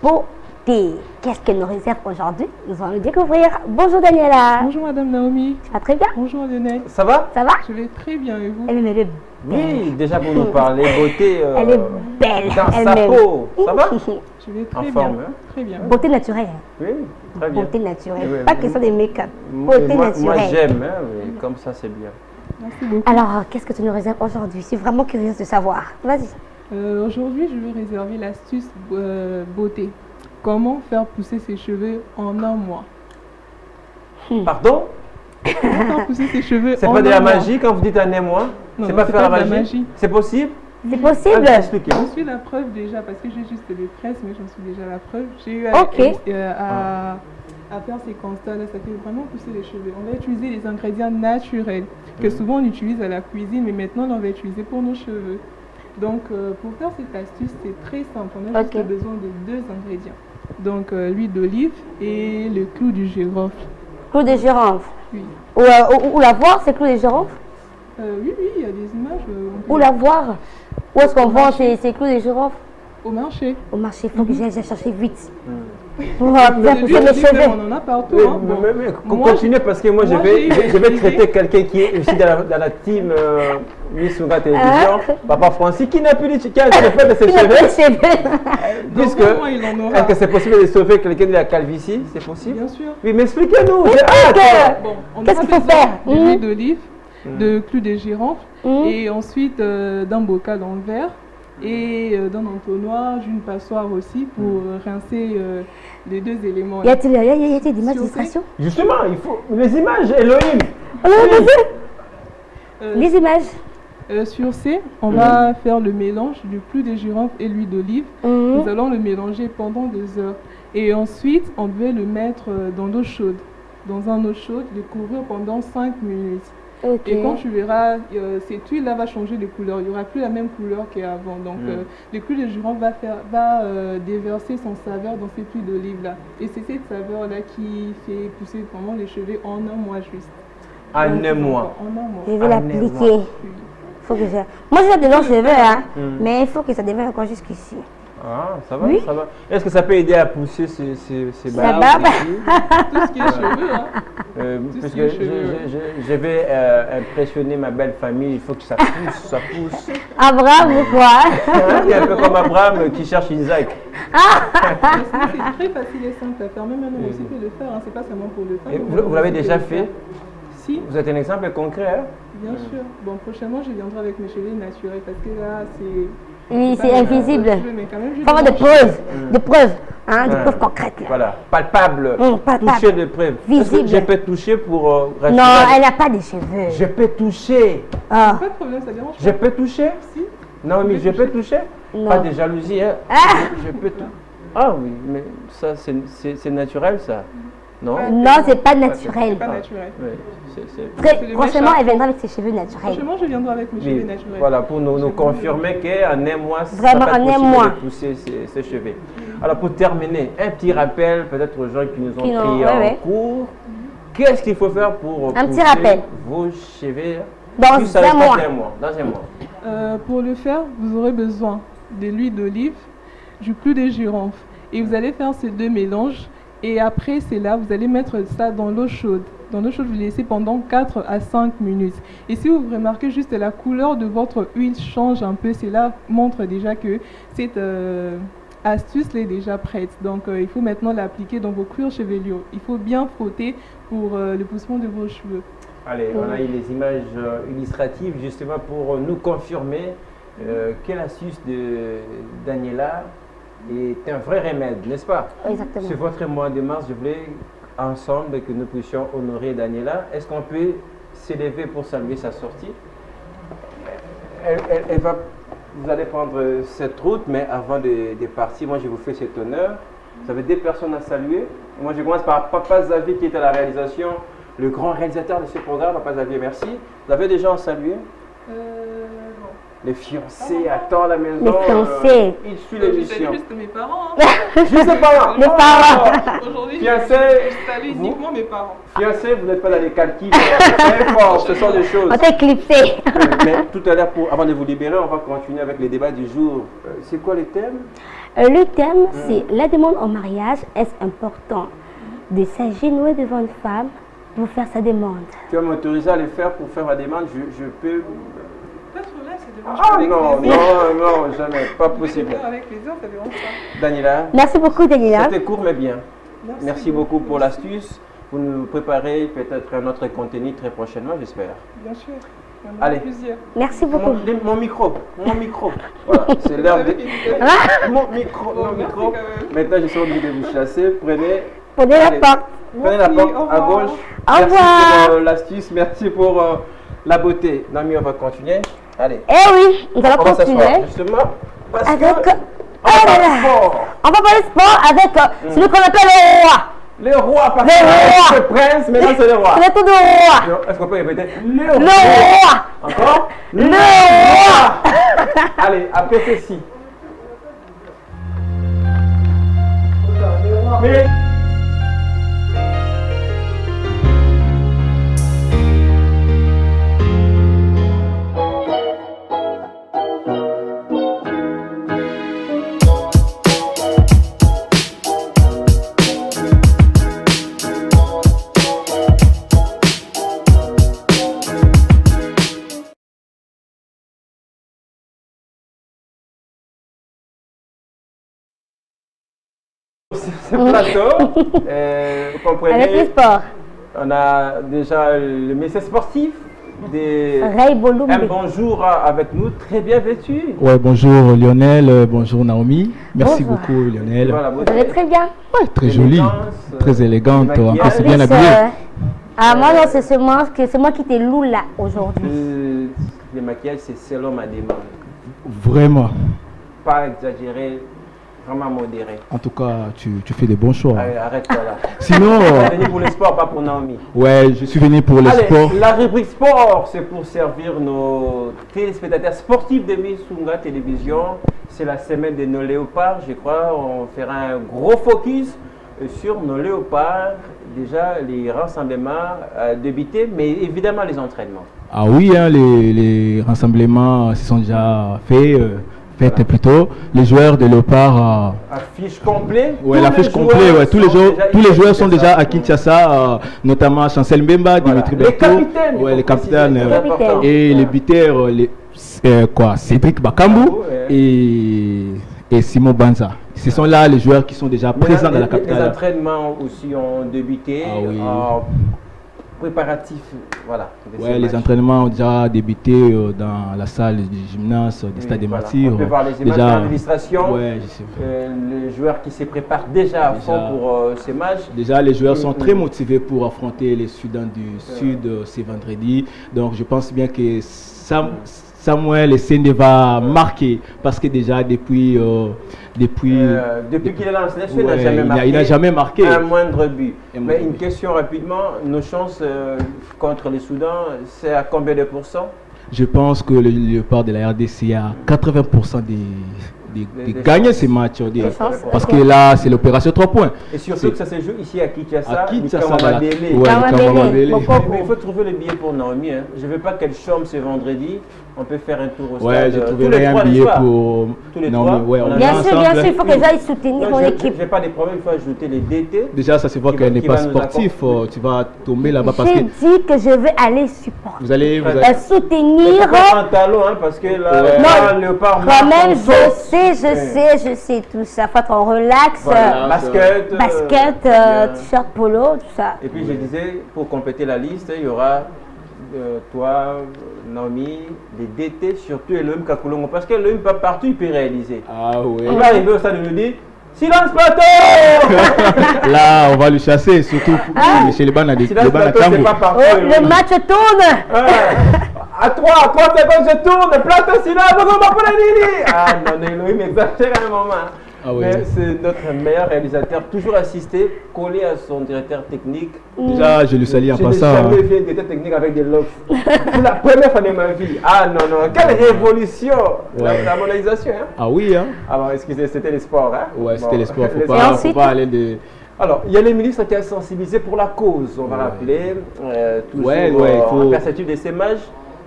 beauté. Qu'est-ce qu'elle nous réserve aujourd'hui? Nous allons le découvrir. Bonjour Daniela. Bonjour Madame Naomi. Ça va très bien? Bonjour Lionel. Ça va? Ça va? Je vais très bien et vous? Elle est belle. Oui, déjà pour nous parler beauté. Elle est belle. Dans sa peau. Ça va? Je vais très bien. Très bien. Beauté naturelle. Oui, très bien. Beauté naturelle. Oui, pas question de make-up. Beauté naturelle. Moi j'aime, comme ça c'est bien. Merci beaucoup. Alors, qu'est-ce que tu nous réserves aujourd'hui? Je suis vraiment curieuse de savoir. Vas-y. Aujourd'hui, je vais réserver l'astuce beauté. Comment faire pousser ses cheveux en un mois? Pardon? Comment faire pousser ses cheveux en un mois? C'est pas de la magie quand vous dites un mois? C'est pas faire la magie? C'est possible? C'est possible? J'en suis la preuve déjà, parce que j'ai juste des presses, mais j'en suis déjà la preuve. J'ai eu à faire ces constats-là, ça fait vraiment pousser les cheveux. On va utiliser les ingrédients naturels que souvent on utilise à la cuisine, mais maintenant on va utiliser pour nos cheveux. Donc pour faire cette astuce, c'est très simple. On a juste besoin de 2 ingrédients. Donc l'huile d'olive et le clou du girofle. Clou de girofle? Oui. Où la voir, c'est clou de girofle? Oui, il y a des images. Où la voir? Où est-ce qu'on vend ces clous de girofle? Au marché. Au marché, il faut que j'aille chercher vite. Pour bien pousser mes cheveux. On en a partout. Oui, Hein. Bon. Continuez parce que moi, je vais traiter quelqu'un qui est aussi dans la team Miss Sunga Télévision, Papa Francis, qui n'a plus de qui a fait de ses cheveux. Puisque, est-ce que c'est possible de sauver quelqu'un de la calvitie? C'est possible? Bien sûr. Oui, mais expliquez-nous. Qu'est-ce qu'il faut faire? De l'huile d'olive, de clous de girofle et ensuite d'un bocal en verre et d'un entonnoir, une passoire aussi pour rincer les deux éléments. Y a-t-il des images d'illustration? Justement, il faut les images, Elohim. Les images. Sur C, on va faire le mélange du clou de girofle et l'huile d'olive. Nous allons le mélanger pendant 2 heures. Et ensuite, on devait le mettre dans l'eau chaude. Dans un eau chaude, le couvrir pendant 5 minutes. Okay. Et quand tu verras, cette huile-là va changer de couleur. Il n'y aura plus la même couleur qu'avant. Donc, le clou de girofle va déverser son saveur dans cette huile d'olive-là. Et c'est cette saveur-là qui fait pousser vraiment les cheveux en un mois juste. En un mois. Je vais l'appliquer. Faut que moi, j'ai de longs cheveux, hein, mais il faut que ça devienne encore jusqu'ici. Ah, ça va, ça va. Est-ce que ça peut aider à pousser ces barbes? Tout ce qui est cheveux, hein. Parce que je vais impressionner ma belle famille, il faut que ça pousse, Abraham ou quoi? C'est un peu comme Abraham qui cherche Isaac. C'est très facile et simple à faire, même un homme aussi peut le faire, hein. C'est pas seulement pour le faire. Vous l'avez déjà fait? Si. Vous êtes un exemple concret, hein? Bien sûr. Bon, prochainement, je viendrai avec mes cheveux naturels parce que là, c'est... Oui, c'est invisible. Il faut avoir des preuves, des preuves concrètes. Là. Voilà, palpable, toucher des preuves. Visible. Je peux toucher pour rassurer. Non, elle n'a pas de cheveux. Je peux toucher. Pas de problème, ça dérange pas. Je peux toucher? Si. Non, mais je peux toucher? Non. Pas de jalousie, hein? Je peux toucher. Ah oui, mais ça, c'est naturel, ça? Non, c'est pas naturel. C'est pas naturel. Prochainement, elle viendra avec ses cheveux naturels. Prochainement, je viendrai avec mes cheveux naturels. Voilà, pour nous confirmer qu'en un mois, vraiment, ça va possible de pousser ses cheveux. Alors, pour terminer, un petit rappel peut-être aux gens qui nous ont pris en cours. Qu'est-ce qu'il faut faire pour pousser vos cheveux dans un mois? Dans un mois. Pour le faire, vous aurez besoin de l'huile d'olive, du clou de girofle. Et vous allez faire ces deux mélanges. Et après, c'est là, vous allez mettre ça dans l'eau chaude. Dans l'eau chaude, vous laissez pendant 4 à 5 minutes. Et si vous remarquez juste la couleur de votre huile change un peu, cela montre déjà que cette astuce est déjà prête. Donc, il faut maintenant l'appliquer dans vos cuirs cheveliers. Il faut bien frotter pour le poussement de vos cheveux. Allez, on a eu les images illustratives justement pour nous confirmer que l'astuce de Daniela est un vrai remède, n'est-ce pas? Exactement. C'est votre mois de mars, je voulais ensemble que nous puissions honorer Daniela. Est-ce qu'on peut s'élever pour saluer sa sortie? Vous allez prendre cette route, mais avant de partir, moi je vous fais cet honneur. Vous avez 2 personnes à saluer. Moi je commence par Papa Xavier qui est à la réalisation, le grand réalisateur de ce programme. Papa Xavier, merci. Vous avez des gens à saluer? Les fiancés attendent la maison. Les fiancés. Ils suivent l'émission. Juste mes parents. Hein. Juste les parents. Les parents. Aujourd'hui, fiancés, je salue uniquement mes parents. Fiancés, vous n'êtes pas dans les calculs. Très fort, ce sont des choses. On t'a éclipsé. Mais tout à l'heure, avant de vous libérer, on va continuer avec les débats du jour. C'est quoi les thèmes? Le thème, c'est la demande en mariage. Est-ce important de s'agenouiller devant une femme pour faire sa demande? Tu vas m'autoriser à le faire pour faire ma demande? Je peux... Pas de problème, c'est devant. Non, jamais, pas possible. Avec plaisir, ça dérange pas. Daniela. Merci beaucoup, Daniela. C'était court mais bien. Merci beaucoup pour l'astuce. Vous nous préparez peut-être un autre contenu très prochainement, j'espère. Bien sûr. Allez. Plusieurs. Merci beaucoup. Mon micro. Voilà, c'est l'heure de... Mon micro. Maintenant, je suis obligé de vous chasser. Prenez la porte. Prenez la porte à gauche. Au revoir. Merci pour l'astuce, merci pour la beauté. Nami, on va continuer. Allez. Eh oui, nous allons continuer. Justement, parce avec... que... On va parler sport avec celui qu'on appelle le roi. Le roi, parce que c'est le prince, maintenant c'est le roi. C'est le tour du roi. Est-ce qu'on peut répéter? Le roi. Encore? Le roi. Allez, après ceci. Mais... ce plateau. Vous comprenez. Avec le sport. On a déjà le ministère sportif. Un bonjour avec nous, très bien vêtu. Ouais, bonjour Lionel, bonjour Naomi. Merci beaucoup Lionel. Voilà, vous allez très bien. Ouais, très jolie, très élégante, encore c'est bien habillé. Moi non, c'est moi qui te loue là aujourd'hui. Le maquillage, c'est selon ma demande. Vraiment. Pas exagéré. Vraiment modéré. En tout cas, tu fais des bons choix. Allez, arrête-toi là. Sinon. Tu es venu pour le sport, pas pour Naomi. Ouais, je suis venu pour le sport. La rubrique sport, c'est pour servir nos téléspectateurs sportifs de Misunga Télévision. C'est la semaine de nos léopards, je crois. On fera un gros focus sur nos léopards. Déjà, les rassemblements débutés, mais évidemment les entraînements. Ah oui, hein, les rassemblements se sont déjà faits. Plutôt les joueurs de Léopard. Affiche complète. Ouais, l'affiche complète. Ouais, tous les joueurs sont déjà à Kinshasa, notamment Chancel Mbemba, Dimitri Berto, les capitaines et les buteurs, Cédric Bakambu et Simon Banza. Ce sont là les joueurs qui sont déjà présents dans la capitale. Les entraînements aussi ont débuté. Ah oui. Préparatifs, voilà. Ouais, les entraînements ont déjà débuté dans la salle du gymnase, du stade des Martyrs. On peut voir les images de l'administration. Ouais, je sais. Les joueurs qui se préparent déjà à fond pour ces matchs. Déjà, les joueurs sont très motivés pour affronter les Sudans du Sud ce vendredi. Donc, je pense bien que Samuel Essende va marquer parce que déjà depuis qu'il est lancé, il n'a jamais marqué un moindre but. Mais une question rapidement, nos chances contre les Soudans, c'est à combien de pourcents? Je pense que le Léopard de la RDC a 80% de gagner ces matchs. Parce que là, c'est l'opération 3 points. Et surtout que ça se joue ici à Kinshasa. Mais il faut trouver le billet pour Naomi. Hein. Je ne veux pas qu'elle chôme ce vendredi. On peut faire un tour au stade. Ouais, je trouverai un billet pour Naomi. Ouais, bien sûr, il faut que j'aille soutenir mon équipe. Je n'ai pas de problème, il faut ajouter les DT. Déjà, ça se voit qu'elle n'est pas sportive. Tu vas tomber là-bas parce que... J'ai dit que je vais aller supporter. Vous allez soutenir. Un talon, hein, parce que là, Léopard... Quand même, je sais tout ça. Faut être en relax. Basket, t-shirt polo, tout ça. Et puis je disais, pour compléter la liste, il y aura toi, Naomi, les DT, surtout Elohim Kakulongo. Parce que Elohim, partout, il peut réaliser. Ah oui. On va arriver au stade de nous dire silence plateau. Là, on va le chasser, surtout chez les bancs. Silence plateau, c'est pas partout. Le match tourne. À 3 secondes, je tourne, plateau, silence, on va pas la ligne. Ah non, Elohim exagère à un moment. Ah oui. Mais c'est notre meilleur réalisateur, toujours assisté, collé à son directeur technique. Déjà, je le salue en passant. Je n'ai jamais vu un directeur technique avec des locks. C'est la première fois de ma vie. Ah non, quelle révolution, la mondialisation. Hein? Ah oui, hein. Ah bon, excusez, c'était les sports. Hein? Ouais, c'était les sports, faut pas aller de... Alors, il y a les ministres qui sont sensibilisés pour la cause, on va rappeler. Toujours en perspective de ces matchs.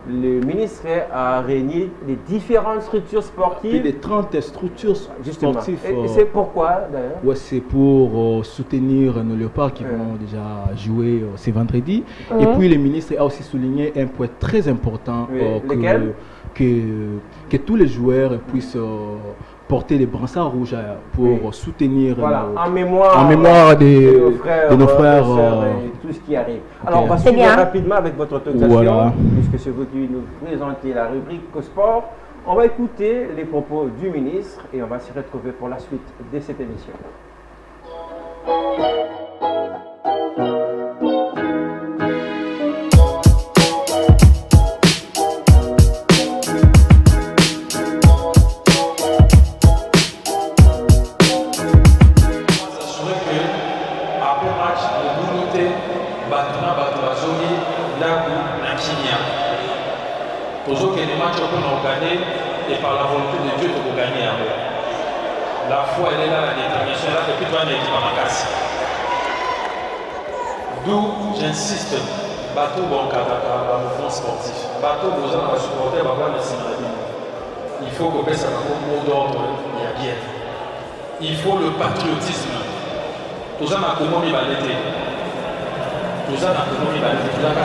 Le ministre a réuni les différentes structures sportives. Plus de 30 structures sportives. Et c'est pourquoi d'ailleurs? Ouais, c'est pour soutenir nos léopards qui vont déjà jouer ce vendredi. Et puis le ministre a aussi souligné un point très important que tous les joueurs puissent porter les brassards rouges pour soutenir en mémoire de nos frères et tout ce qui arrive. Alors on va suivre rapidement avec votre autorisation, puisque c'est vous qui nous présentez la rubrique sport. On va écouter les propos du ministre et on va se retrouver pour la suite de cette émission. Et par la volonté de Dieu, pour gagner. La foi, elle est là, la détermination est là, et puis toi, elle est dans ma casse. D'où j'insiste, bateau bon mouvement sportif. Bateau vous allez supporter, il faut que ça un mot d'ordre, il y a bien. Il faut le patriotisme. Tout ça n'a comment il va l'été. Tout ça n'a comment il va l'été. Tout ça n'a comment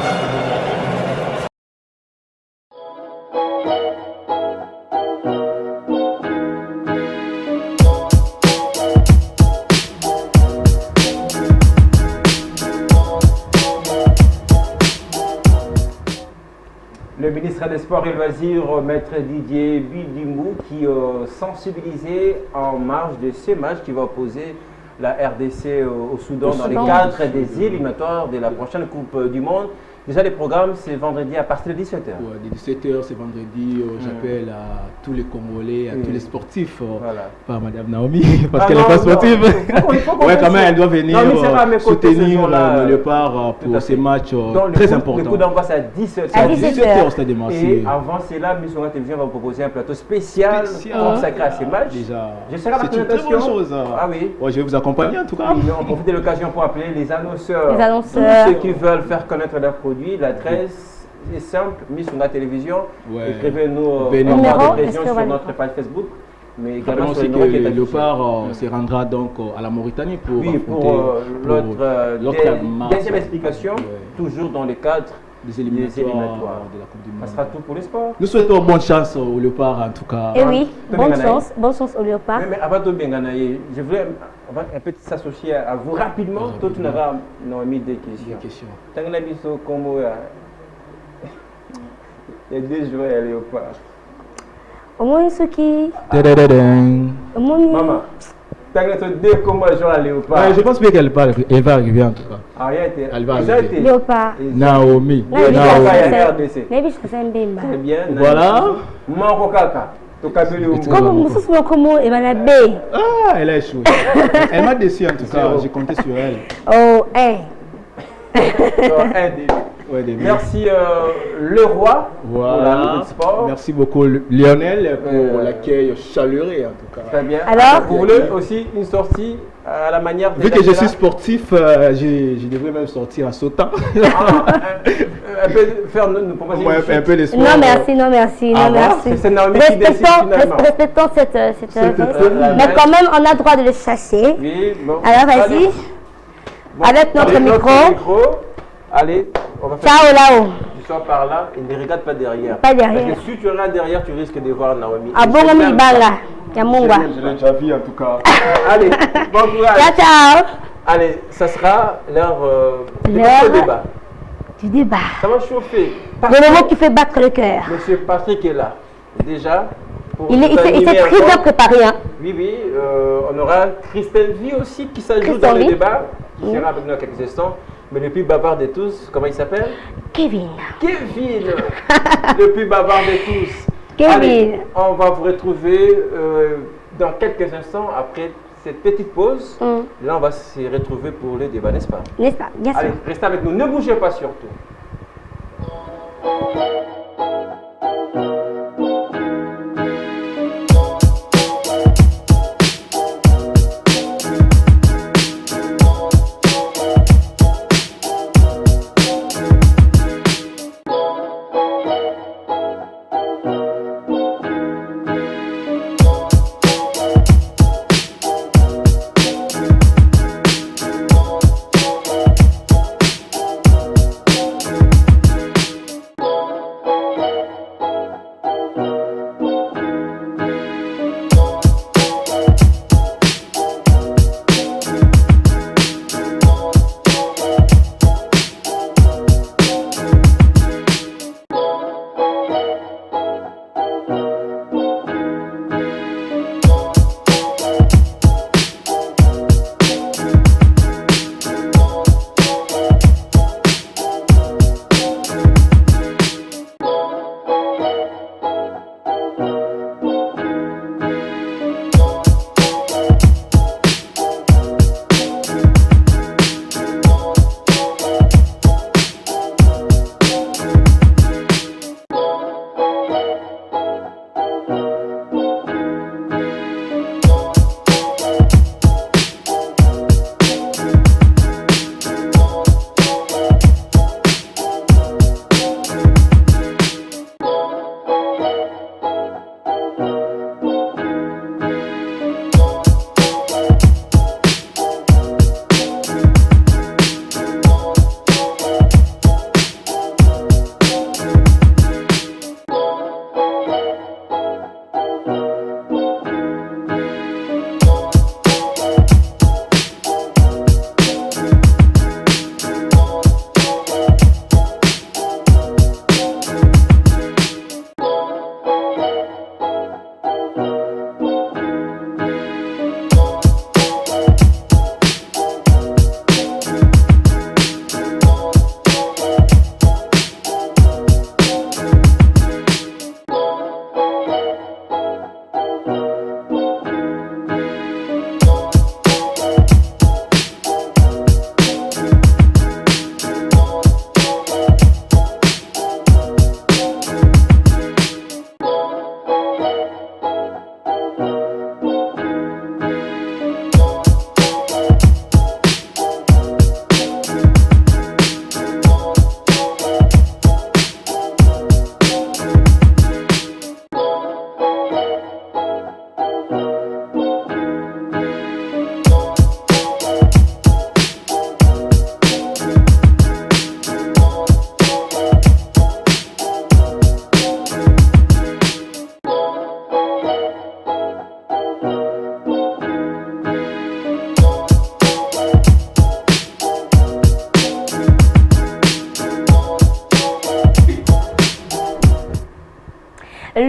Le ministre des Sports et Loisirs, Maître Didier Bidimou, qui sensibilisait en marge de ce match qui va opposer la RDC au Soudan dans les cadres des éliminatoires de la prochaine Coupe du Monde. Déjà, les programmes, c'est vendredi à partir de 17h. Ouais, de 17h, c'est vendredi. J'appelle à tous les Congolais, à tous les sportifs. Pas Madame Naomi, parce qu'elle n'est pas sportive. Ouais, quand même, elle doit venir soutenir le Léopard pour ces matchs très importants. Le coup d'envoi, c'est à 17h. À 17h au Stade de Et Marseille. avant cela, Missonga Télévision va vous proposer un plateau spécial consacré à ces matchs. Déjà, je serai à la c'est une très bonne chose. Ah oui. Ouais, je vais vous accompagner en tout cas. On profite de l'occasion pour appeler les annonceurs. Tous ceux qui veulent faire connaître leurs produits. L'adresse est simple, Missonga Télévision. Écrivez-nous en barre de pression sur notre page Facebook. Mais également sur le Léopard se rendra donc à la Mauritanie pour l'autre deuxième explication, toujours dans le cadre des éliminatoires de la Coupe du Monde. Ça sera tout pour les sports. Nous souhaitons bonne chance au Léopard en tout cas. Et oui, bonne chance au Léopard. Mais avant de Benganaye, je voulais un peu s'associer à vous rapidement. Toi, tu n'auras mis des questions. Tangnabiso Kombo, il y a 2 joueurs à Léopard. Au moins ceux qui. Maman. Ouais, je pense bien qu'elle va arriver en tout cas. Elle va arriver. Léopard. Naomi. Très bien. Voilà. Ah, elle a échoué. Elle m'a déçu en tout cas. J'ai compté sur elle. Oh, Merci le roi pour la sport. Merci beaucoup Lionel pour l'accueil chaleureux en tout cas. Très bien. Alors, vous voulez aussi une sortie à la manière de... Vu que je suis sportif, je devrais même sortir en sautant. Un peu faire un peu de sport. Non merci. C'est Naomi qui décide finalement. Respectons cette mais quand même on a le droit de le chasser. Oui, bon. Alors vas-y. Avec notre micro. Allez, on va faire. Ciao là-haut. Tu sors par là et ne regarde pas derrière. Pas derrière. Parce que si tu regardes derrière, tu risques de voir Naomi. Ah bon, on là. Je l'ai déjà vu en tout cas. Allez, bon courage. Ciao. Allez, ça sera l'heure du débat. Du débat. Ça va chauffer. Le mot qui fait battre le cœur. Monsieur Patrick est là. Déjà. Il s'est très bien préparé. Hein. Oui. On aura Christelle Vie aussi qui s'ajoute dans le débat. Qui sera avec nous à quelques instants. Mais le plus bavard de tous, comment il s'appelle? Kevin. Le plus bavard de tous. Kevin. Allez, on va vous retrouver dans quelques instants après cette petite pause. Là, on va se retrouver pour le débat, n'est-ce pas? N'est-ce pas? Bien sûr. Allez, restez avec nous. Ne bougez pas surtout.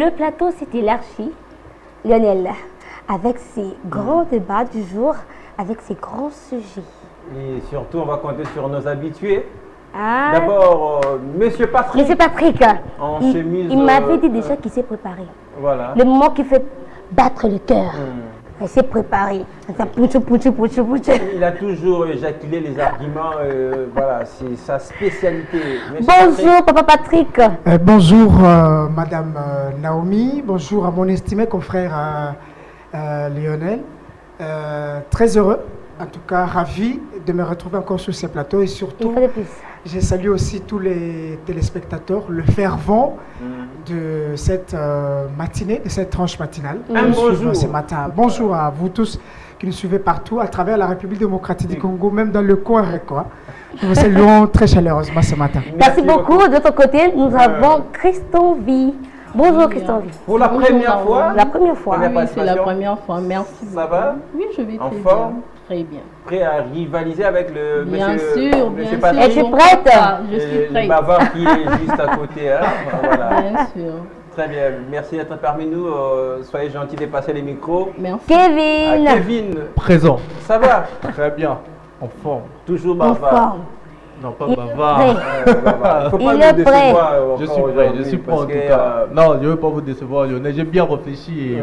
le plateau s'est élargi, Lionel, avec ses grands débats du jour, avec ses grands sujets. Et surtout, on va compter sur nos habitués. Ah. D'abord, Monsieur Patrick. Monsieur Patrick, en chemise. Il m'avait dit déjà qu'il s'est préparé. Voilà. Le moment qui fait battre le cœur. Il s'est préparé. Il a toujours éjaculé les arguments. Voilà, c'est sa spécialité. Monsieur bonjour, Papa Patrick. Bonjour, Madame Naomi. Bonjour à mon estimé confrère Lionel. Très heureux, en tout cas ravi de me retrouver encore sur ces plateaux et surtout, je salue aussi tous les téléspectateurs, le fervent de cette matinée, de cette tranche matinale. Bonjour. Ce matin. Bonjour à vous tous qui nous suivez partout à travers la République démocratique du Congo, même dans le coin quoi. Nous vous saluons très chaleureusement ce matin. Merci beaucoup. De ton côté, nous avons Christon V. Bonjour Christon V. Pour la première fois. La première fois. Oui, c'est la première fois. Merci. Ça va? Oui, je vais très forme? bien. Très bien. Prêt à rivaliser avec le bien monsieur, sûr, monsieur bien Patrick? Es-tu prête? Je suis prête. Le bavard qui est juste à côté. Hein? Voilà. Bien sûr. Très bien. Merci d'être parmi nous. Soyez gentils de passer les micros. Merci. Kevin. Kevin. Présent. Ça va? Très bien. En forme. Toujours En bavard. forme. Non, pas Il est bavard. prêt. Faut pas Il nous est décevoir, Je suis encore prêt, je aujourd'hui, suis prêt en parce tout que, cas. Non, je ne veux pas vous décevoir, Lionel. J'ai bien réfléchi et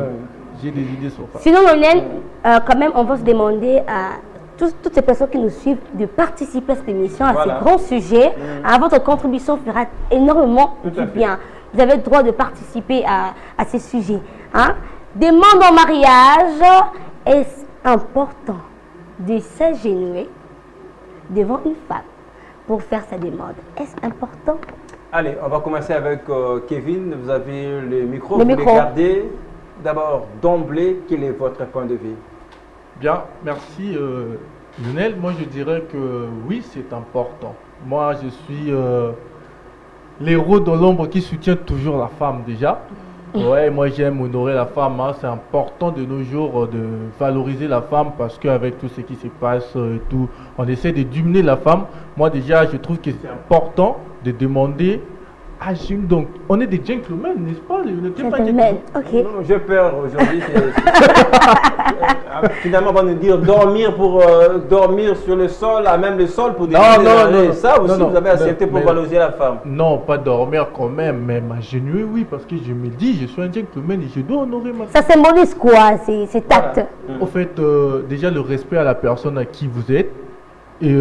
j'ai des idées sur ça. Sinon, Lionel, quand même, on va se demander à toutes ces personnes qui nous suivent de participer à cette émission, à Voilà. ces grands sujets. Votre contribution fera énormément Tout à du fait. bien. Vous avez le droit de participer à ces sujets. Hein? Demande en mariage, est-ce important de s'agenouiller devant une femme pour faire sa demande? Est-ce important? Allez, on va commencer avec Kevin. Vous avez le micro. Le vous micro. regardez. D'abord, d'emblée, quel est votre point de vue? Bien, merci Lionel. Moi je dirais que oui, c'est important. Moi je suis l'héros dans l'ombre qui soutient toujours la femme déjà. Ouais, moi j'aime honorer la femme. Hein. C'est important de nos jours de valoriser la femme parce qu'avec tout ce qui se passe et tout, on essaie de diminuer la femme. Moi déjà je trouve que c'est important de demander. Ah, donc, on est des gentlemen, n'est-ce pas? Gentlemen, ok. Non, j'ai peur aujourd'hui. Finalement, on va nous dire dormir pour dormir sur le sol, à même le sol pour Non, ça aussi, non, vous avez accepté pour mais- valoriser la femme. Non, pas dormir quand même, mais m'agenouiller, oui, parce que je me dis, je suis un gentleman et je dois honorer ma Ça symbolise quoi? C'est tact. Au fait, déjà le respect à la personne à qui vous êtes et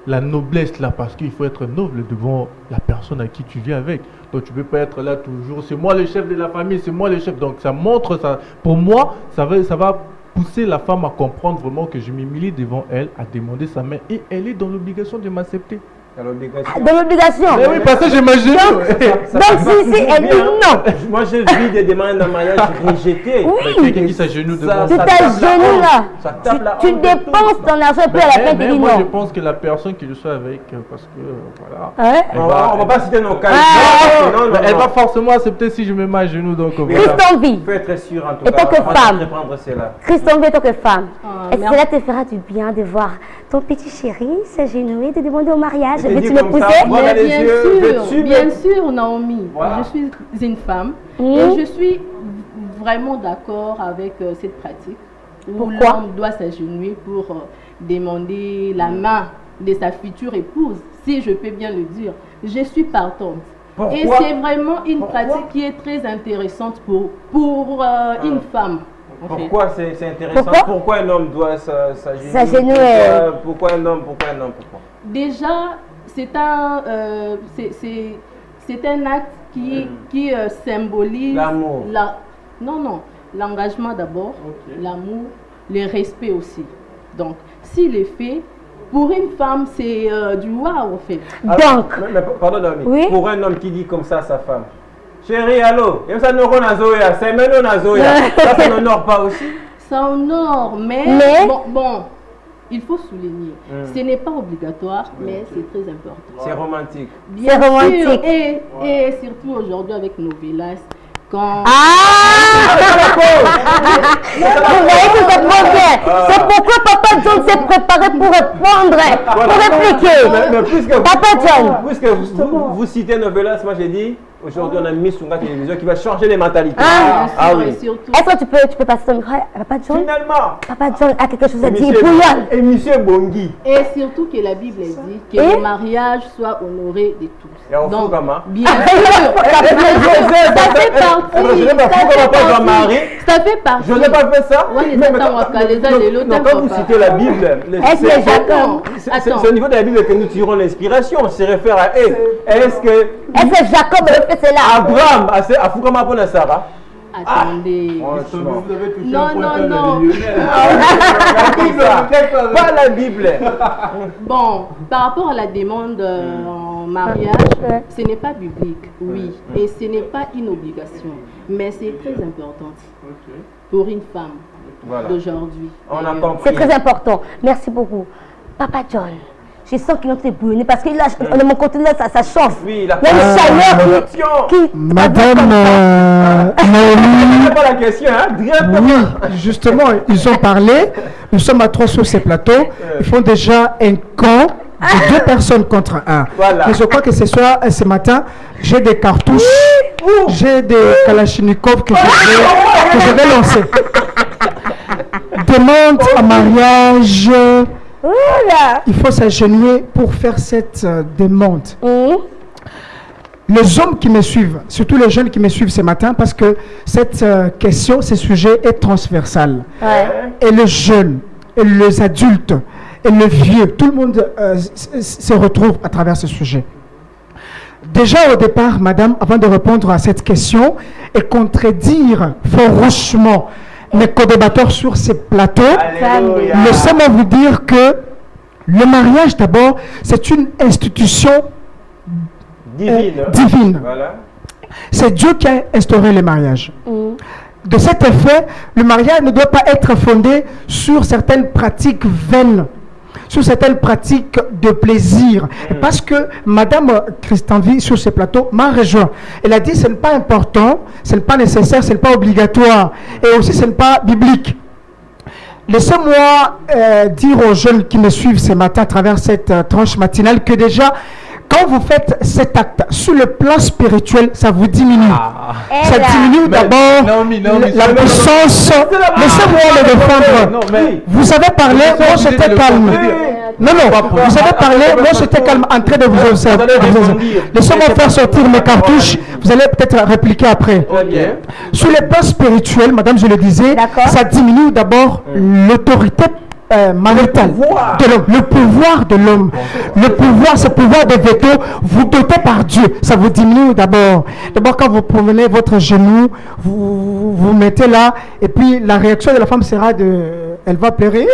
la noblesse là, parce qu'il faut être noble devant la personne à qui tu vis avec. Donc tu ne peux pas être là toujours, c'est moi le chef de la famille, c'est moi le chef. Donc ça montre, ça, pour moi, ça va pousser la femme à comprendre vraiment que je m'humilie devant elle, à demander sa main et elle est dans l'obligation de m'accepter. Dans l'obligation. Dans l'obligation. Mais oui, parce que j'imagine. Donc si elle dit non. Moi, j'ai vu des demandes en mariage rejetées. Oui. Quelqu'un qui s'agenouille devant Tu ça. t'agenouilles là. Ça tape la Tu honte. dépenses ton argent et puis à la fin tu Mais dis moi, je non. pense que la personne que je suis avec, parce que voilà. Ouais. elle On va pas citer nos cas. Ah, Non, mais elle va forcément accepter si je me mets à genoux. Donc voilà. Christon V. Il faut être sûr en tout Et cas. tant que avant femme. d'entreprendre cela. Christon V, en tant que femme. Est-ce que merci. cela te fera du bien de voir ton petit chéri s'agenouiller, te demander au mariage? Il te Veux-tu dit le comme ça, pousser? voilà Mais les yeux, veux-tu, bien sûr, Naomi. Voilà. Je suis une femme Mhm. et je suis vraiment d'accord avec cette pratique où Pourquoi? l'homme doit s'agenouiller pour demander la main de sa future épouse, si je peux bien le dire. Je suis partante. Pourquoi? Et c'est vraiment une pratique qui est très intéressante pour une femme. en fait. Pourquoi c'est intéressant? Pourquoi un homme doit s'agenouiller? S'agenouiller. Pourquoi un homme? Pourquoi? Déjà, c'est un acte qui symbolise L'amour. Non, l'engagement d'abord, l'amour, le respect aussi. Donc, s'il est fait, pour une femme, c'est du waouh en fait. Donc, pardon, Dami. Oui? Pour un homme qui dit comme ça à sa femme, chérie, allô, ça c'est maintenant Nazoya, ça n'honore pas aussi? Ça honore, mais... Mais- Bon, il faut souligner, ce n'est pas obligatoire, mais c'est très important. C'est romantique. Bien C'est romantique. sûr, et surtout aujourd'hui avec nos villages, quand... Vous voyez que ça prend bien. C'est pourquoi Papa John s'est préparé pour répondre, pour répliquer. Mais puisque Papa John. puisque vous citez Novelas, moi j'ai dit, Aujourd'hui, on a mis Sunga Télévision qui va changer les mentalités. Oui. Est-ce que tu peux passer ton micro à Papa John? Finalement. Papa John a quelque chose à dire pour Yann. Et Monsieur Bongi. Et surtout que la Bible dit que le mariage soit honoré de tous. Et on fout comment? Bien sûr. Ça fait partie. Ça fait partie. Je n'ai pas fait ça. Quand vous citez la Bible, c'est au niveau de la Bible que nous tirons l'inspiration. On se réfère à est-ce que Jacob a fait cela? Abraham a fou comme Apona Sarah? Attendez. Non. Pas la Bible. Bon, par rapport à la demande en mariage, ce n'est pas biblique, oui. Et ce n'est pas une obligation. Mais c'est très important pour une femme d'aujourd'hui. C'est très important. Merci beaucoup. Papa John. Je sens qu'il est brûlé parce que là, de mon côté, là, ça chauffe. Oui, il y a une chaleur qui... Madame Naomi... pas la question, hein? Oui, justement, ils ont parlé. Nous sommes à 3 sur ces plateaux. Ils font déjà un camp de 2 personnes contre 1. Voilà. Mais je crois que ce matin, j'ai des cartouches, j'ai des Kalachnikov que je vais lancer. Demande en mariage... Il faut s'agenouiller pour faire cette demande. Les hommes qui me suivent, surtout les jeunes qui me suivent ce matin, parce que cette question, ce sujet est transversal. Et les jeunes, et les adultes, et les vieux, tout le monde se retrouve à travers ce sujet. Déjà au départ, madame, avant de répondre à cette question et contredire farouchement mes co-débatteurs sur ces plateaux, laissez-moi vous dire que le mariage, d'abord, c'est une institution divine. Voilà. C'est Dieu qui a instauré le mariage. De cet effet, le mariage ne doit pas être fondé sur certaines pratiques vaines, sur certaines pratiques de plaisir. Parce que Madame Christanvi, sur ce plateau, m'a rejoint. Elle a dit ce n'est pas important, ce n'est pas nécessaire, ce n'est pas obligatoire. Et aussi, ce n'est pas biblique. Laissez-moi dire aux jeunes qui me suivent ce matin à travers cette tranche matinale que déjà, quand vous faites cet acte sur le plan spirituel, ça vous diminue. Ça diminue d'abord la puissance. Laissez-moi le défendre. Vous avez parlé, moi j'étais calme. Non, vous avez parlé, moi j'étais calme en train de vous observer. Laissez-moi faire sortir mes cartouches. Vous allez peut-être répliquer après. Sur le plan spirituel, madame, je le disais, ça diminue d'abord l'autorité marital de l'homme, le pouvoir de l'homme. Le pouvoir, ce pouvoir de veto, vous dotez par Dieu. Ça vous diminue d'abord. D'abord, quand vous promenez votre genou, vous mettez là, et puis la réaction de la femme sera elle va pleurer.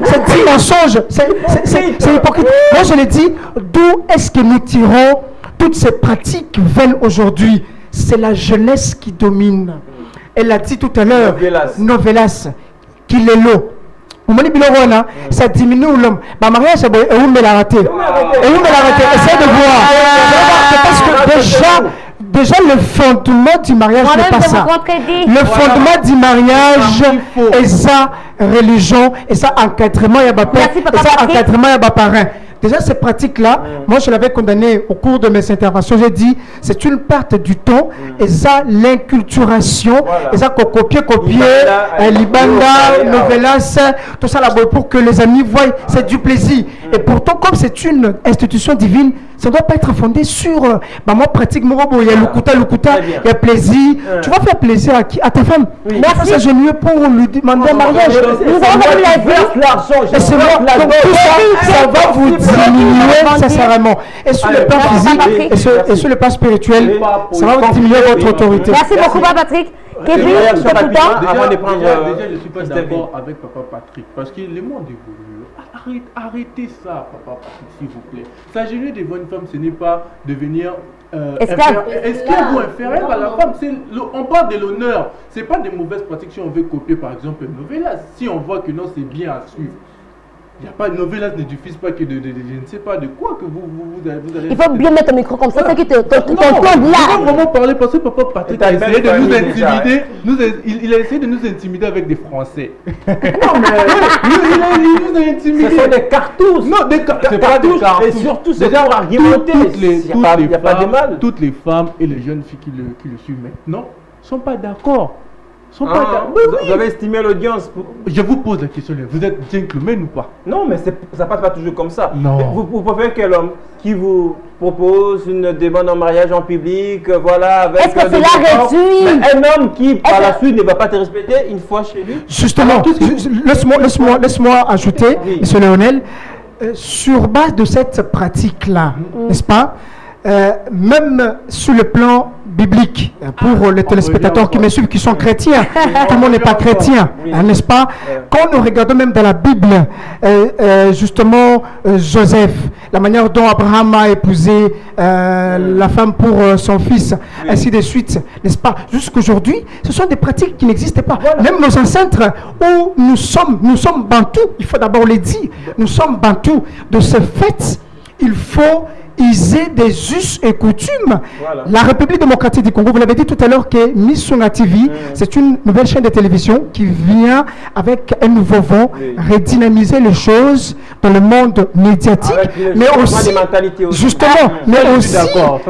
C'est un mensonge. C'est hypocrite. Moi, je l'ai dit, d'où est-ce que nous tirons toutes ces pratiques vaines aujourd'hui? C'est la jeunesse qui domine. Elle l'a dit tout à l'heure, Novelas. Qu'il est l'eau. Ça diminue l'homme. Ma mariage, c'est où me l'a raté. Essayez de voir. Parce que déjà le fondement du mariage n'est pas ça. Le fondement du mariage est sa religion, et ça encadrement, il y a pas père, et ça encadrement, il y a pas parrain. Déjà, ces pratiques-là, moi, je l'avais condamné au cours de mes interventions. J'ai dit, c'est une perte du temps, et ça, l'inculturation, et ça, copier, Libanda, Novelas, tout ça là-bas, pour que les amis voient, c'est du plaisir. Et pourtant, comme c'est une institution divine, ça ne doit pas être fondé sur, moi, pratique, il y a l'ukuta, il y a plaisir. Tu vas faire plaisir à qui? À ta femme. Merci. Ça, j'ai mieux pour lui demander un mariage. Nous avons la vie. Et c'est moi, donc tout ça, ça va vous diminuer sincèrement. Et sur le plan physique et sur le plan spirituel, ça va vous diminuer votre autorité. Merci beaucoup, Patrick. Kevin, déjà, je ne suis pas d'accord avec Papa Patrick parce que le monde évolue. Arrêtez ça, Papa Patrick, s'il vous plaît. S'agenouiller devant une femme, ce n'est pas devenir esclave ou inférieur à la femme. On parle de l'honneur. Ce n'est pas des mauvaises pratiques si on veut copier, par exemple, une novella. Si on voit que non, c'est bien à suivre. Il n'y a pas de nouvelle, ne diffuse pas que de je ne sais pas de quoi que vous allez... Il faut bien mettre ton micro comme ça, c'est qui te là. Il faut vraiment parler parce que papa Patrick a essayé de nous intimider. Il a essayé de nous intimider avec des Français. Non, mais il nous a intimidés. Ce sont des cartouches. Non, c'est pas des cartouches. Et surtout, c'est pour argumenter. Il n'y a pas de mal. Toutes les femmes et les jeunes filles qui le suivent maintenant ne sont pas d'accord. Vous avez estimé l'audience Je vous pose la question, vous êtes gentleman ou pas? Non, mais ça passe pas toujours comme ça. Non. Vous préférez quel homme qui vous propose une demande en mariage en public, voilà, avec... Est-ce que cela réduit? Un homme qui, par la suite, ne va pas te respecter une fois chez lui? Justement, laisse-moi ajouter, M. Léonel, sur base de cette pratique-là, n'est-ce pas, même sur le plan biblique, pour les téléspectateurs qui me suivent, qui sont chrétiens, tout le monde n'est pas chrétien, n'est-ce pas? Quand nous regardons même dans la Bible, justement, Joseph, la manière dont Abraham a épousé la femme pour son fils, ainsi de suite, n'est-ce pas? Jusqu'aujourd'hui, ce sont des pratiques qui n'existent pas. Même nos ancêtres, où nous sommes bantous, il faut d'abord le dire, nous sommes bantous. De ce fait, il faut user des us et coutumes. Voilà. La République démocratique du Congo, vous l'avez dit tout à l'heure, que Missunga TV, c'est une nouvelle chaîne de télévision qui vient avec un nouveau vent redynamiser les choses dans le monde médiatique, mais aussi, justement, mais aussi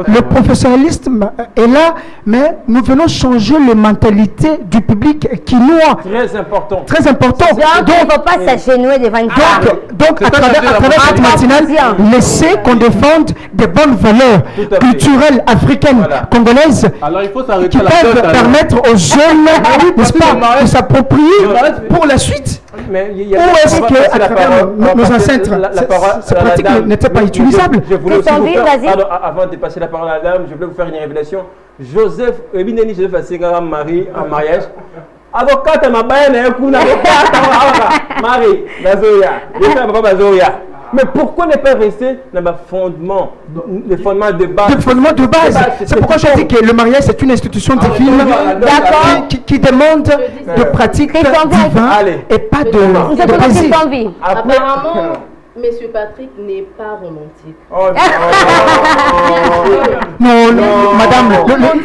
le professionnalisme est là, mais nous venons changer les mentalités du public quinois. Très important. Très important. Donc, il ne faut pas s'agenouiller devant une femme. Donc, à travers cette matinale, laissez qu'on défende des bonnes valeurs culturelles africaines, congolaises, qui peuvent permettre aux jeunes, n'est-ce pas, de s'approprier pour la suite. Où est-ce que, à travers nos ancêtres, ces pratiques n'étaient pas utilisables? Avant de passer la parole à la dame, je voulais vous faire une révélation. Joseph a Marie en mariage. Avocate Marie, mais pourquoi ne pas rester dans le fondement de base? Le fondement de base. C'est pourquoi je dis que le mariage, c'est une institution divine qui demande de pratiques divines et pas de plaisir. Apparemment, Monsieur Patrick n'est pas romantique. Non, madame,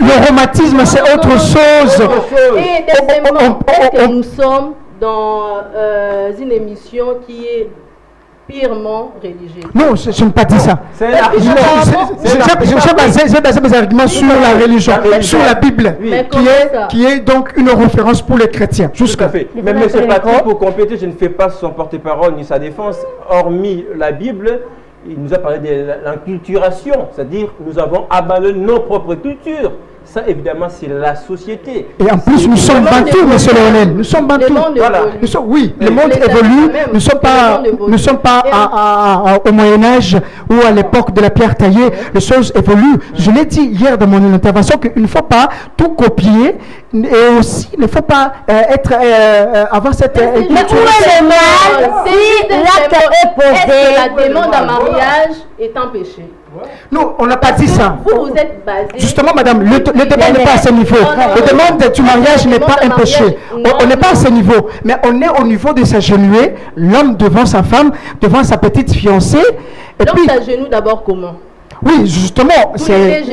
le romantisme, c'est autre chose. Et deuxièmement, est-ce que nous sommes dans une émission qui est purement religieuse? Non, je n'ai pas dit ça. J'ai basé mes arguments sur la religion, sur la Bible, qui est donc une référence pour les chrétiens. Tout à fait. Mais M. Patrick, pour compléter, je ne fais pas son porte-parole ni sa défense. Hormis la Bible, il nous a parlé de l'inculturation, c'est-à-dire nous avons abandonné nos propres cultures. Ça, évidemment, c'est la société. Et en plus, nous sommes bantous, M. Léonel. Nous sommes bantous. Voilà. Oui, le monde évolue. Nous ne sommes pas au Moyen-Âge ou à l'époque de la pierre taillée. Les choses évoluent. Je l'ai dit hier dans mon intervention qu'il ne faut pas tout copier et aussi il ne faut pas avoir cette... Mais où est le mal si l'acte est posé? Est-ce que la demande en mariage est empêchée? Non, on n'a pas dit ça. Vous êtes basé... Justement, madame, le débat n'est pas à ce niveau. La demande du mariage n'est pas un péché. On n'est pas à ce niveau. Mais on est au niveau de s'agenouiller, l'homme devant sa femme, devant sa petite fiancée. Donc s'agenouille d'abord comment? Oui, justement, c'est...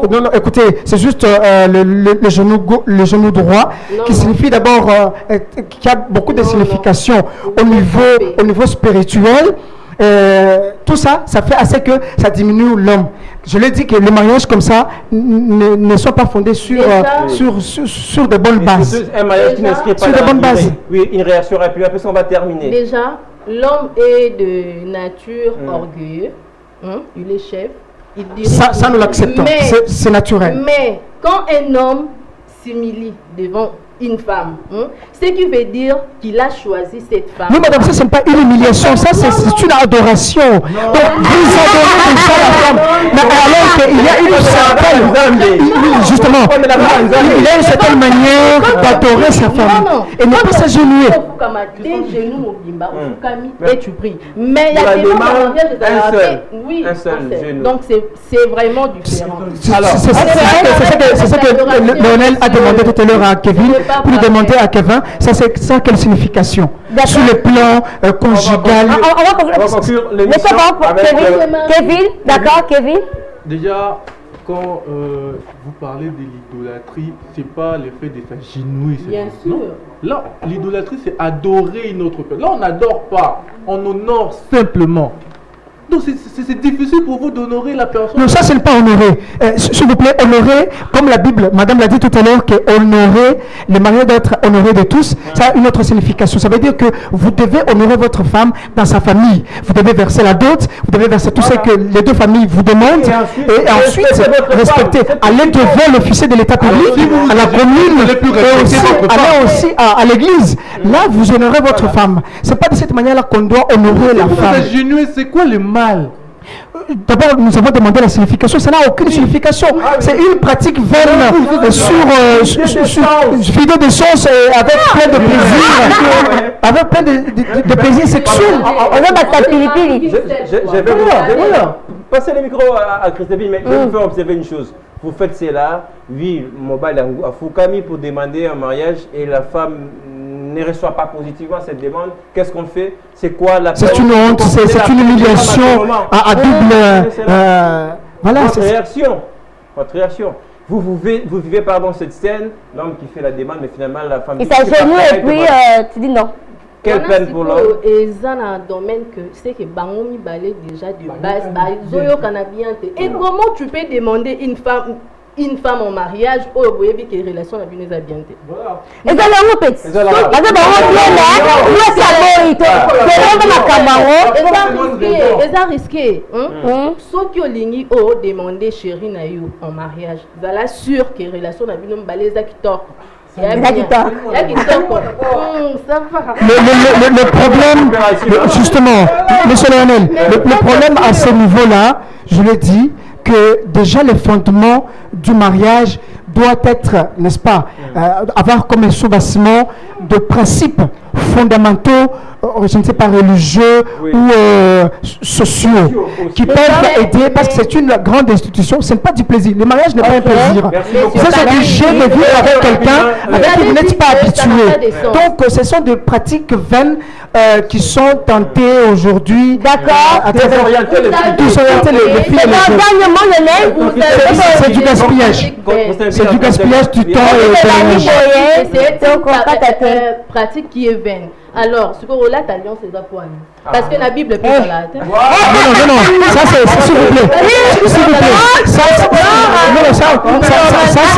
Non, écoutez, c'est juste le genou droit, qui signifie d'abord, qui a beaucoup de significations au niveau spirituel. Tout ça, ça fait assez que ça diminue l'homme. Je l'ai dit que le mariage comme ça ne sont pas fondés sur de bonnes bases. Un mariage qui n'inscrit pas sur de bonnes bases. Oui, une réaction rapide. Après ça, on va terminer. Déjà, l'homme est de nature orgueilleux. Il est chef. Ça, nous l'acceptons. C'est naturel. Mais quand un homme s'humilie devant une femme, ce qui veut dire qu'il a choisi cette femme. Non, madame, ça, ce n'est pas une humiliation, ça, c'est une adoration. Donc, vous adorez déjà la femme. Mais alors qu'il y a une certaine... Justement, il y a une certaine manière d'adorer sa femme. Et ne pas s'agenouiller. Et tu pries. Mais il y a des mariages un seul genou. Donc, c'est vraiment différent. C'est ce que Léonel a demandé tout à l'heure à Kevin. pour lui demander à Kevin, ça a quelle signification sur le plan conjugal? On va conclure l'émission avec Kevin. D'accord, Kevin. Déjà, quand vous parlez de l'idolâtrie, c'est pas le fait de s'agenouiller. Bien sûr. Non. Là, l'idolâtrie, c'est adorer une autre personne. Là, on n'adore pas, on honore simplement. Donc c'est difficile pour vous d'honorer la personne. Non, ça c'est pas honorer. S'il vous plaît, honorer, comme la Bible, madame l'a dit tout à l'heure, que honorer, le mariage doit être honoré de tous, ça a une autre signification. Ça veut dire que vous devez honorer votre femme dans sa famille. Vous devez verser la dot, vous devez verser tout ce que les deux familles vous demandent. Et ensuite respecter. Aller devant l'officier de l'état public, à la commune, et aussi aller aussi à l'église. Là, vous honorez votre femme. C'est pas de cette manière-là qu'on doit honorer la femme. C'est quoi le mal? D'abord, nous avons demandé la signification. Ça n'a aucune signification. C'est une pratique vaine sur vidéo de sens avec plein de plaisir, avec plein de plaisir sexuel. Je vais passer le micro à Christophe, mais je vais vous faire observer une chose. Vous faites cela, oui, mobile à Fukami pour demander un mariage et la femme ne reçoit pas positivement cette demande. Qu'est-ce qu'on fait? C'est quoi la... C'est une honte, c'est une humiliation à double... voilà, votre réaction. Vous vivez pardon, cette scène, l'homme qui fait la demande, mais finalement la femme... Il s'agenouille et puis tu dis non. Quelle peine pour l'homme? Et ça dans un domaine que c'est que Bangomi balait déjà de base. Et comment tu peux demander une femme en mariage ou que relation avec une habitantes? Voilà. Et ça le répète. C'est risqué. Ceux qui ont ligné ont demandé chérie Naïou en mariage. Voilà sûr que relation avec une baleza qui tord. Le problème, justement, monsieur Lionel, le problème à ce niveau-là, je le dis, que déjà le fondement du mariage doit être, n'est-ce pas, avoir comme un soubassement de principes fondamentaux, je ne sais pas, religieux ou sociaux, qui peuvent aider, parce que c'est une grande institution, ce n'est pas du plaisir. Le mariage n'est pas un plaisir. Vous êtes obligé de vivre avec quelqu'un avec qui vous n'êtes pas habitué. Donc, ce sont des pratiques vaines qui sont tentées aujourd'hui. D'accord. À désorienter les filles et les jeunes. C'est du gaspillage. C'est du gaspillage du temps et de l'énergie. C'est une pratique qui est vaine. Alors, ce que là, ta alliance est d'appoint. Parce que la Bible peut la tête. Non, ça c'est, s'il vous plaît. S'il vous plaît. Ça c'est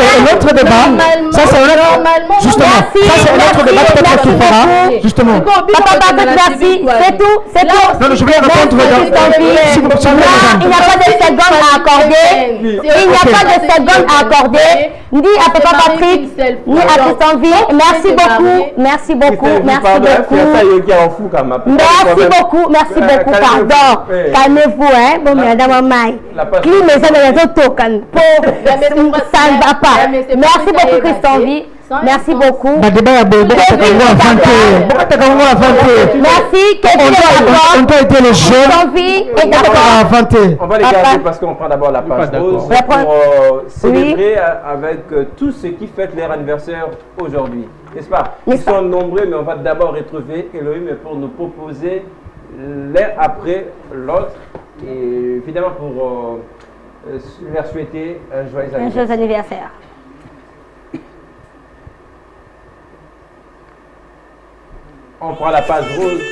un autre débat. Ça c'est un autre. Justement, ça c'est un autre débat peut-être qu'il fera. Justement. Papa, merci. C'est tout. Non, je vais répondre. Il n'y a pas de seconde à accorder. Il n'y a pas de seconde à accorder. Ni à Papa Patrick, ni à Christophe. Merci beaucoup. Merci beaucoup. Merci beaucoup, pardon. Calmez-vous, hein. Bon, madame Maï. Qui me dit les autres ça ne va pas. Merci beaucoup, Christophe. Merci beaucoup. Merci. On doit aider les jeunes. On va les garder parce qu'on prend d'abord la page rose pour célébrer avec tous ceux qui fêtent leur anniversaire aujourd'hui. N'est-ce pas? Ils sont nombreux, mais on va d'abord retrouver Elohim pour nous proposer l'un après l'autre. Et évidemment pour leur souhaiter un joyeux anniversaire. On prend la page rose.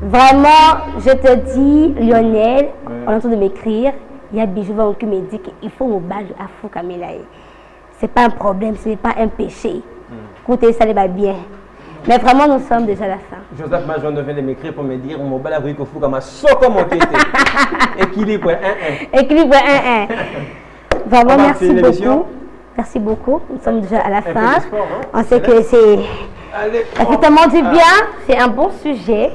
Vraiment, je te dis, Lionel, en train de m'écrire, il y a Bijou qui me dit qu'il faut me battre à Fou Camila. Ce n'est pas un problème, ce n'est pas un péché. Écoutez, ça va bien. Mais vraiment, nous sommes déjà à la fin. Joseph Majon vient de m'écrire pour me dire mon bal à Fou Camila, soko mon tété. Équilibre 1-1. Équilibre 1-1. Vraiment, merci beaucoup. Merci beaucoup. Nous sommes déjà à la fin. On sait que c'est effectivement du bien. C'est un bon sujet.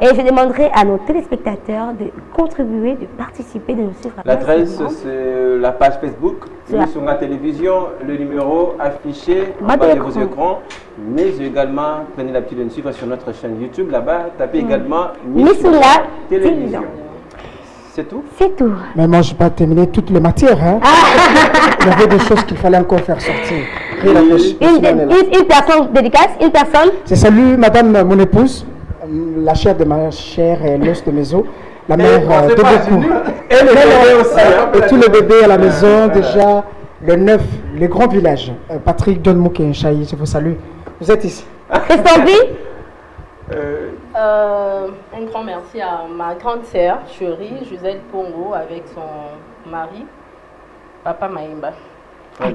Et je demanderai à nos téléspectateurs de contribuer, de participer, de nous suivre. L'adresse, c'est la page Facebook, sur la télévision, le numéro affiché en bas de vos écrans. Mais également, prenez l'habitude de nous suivre sur notre chaîne YouTube. Là-bas, tapez également Missoula Télévision. C'est tout? C'est tout. Mais moi, je n'ai pas terminé toutes les matières. Hein. Il y avait des choses qu'il fallait encore faire sortir. Une personne dédicace, une personne. Je salue madame, mon épouse, la chair de ma chair et l'os de mes os, la mère de beaucoup. Et le bébé aussi. Et tous les bébés à la maison, déjà, le 9, le grand village. Patrick Donmouk et Nchaï, je vous salue. Vous êtes ici. Christophe? Un grand merci à ma grande sœur, chérie, Gisèle Pongo, avec son mari, Papa Maïmba.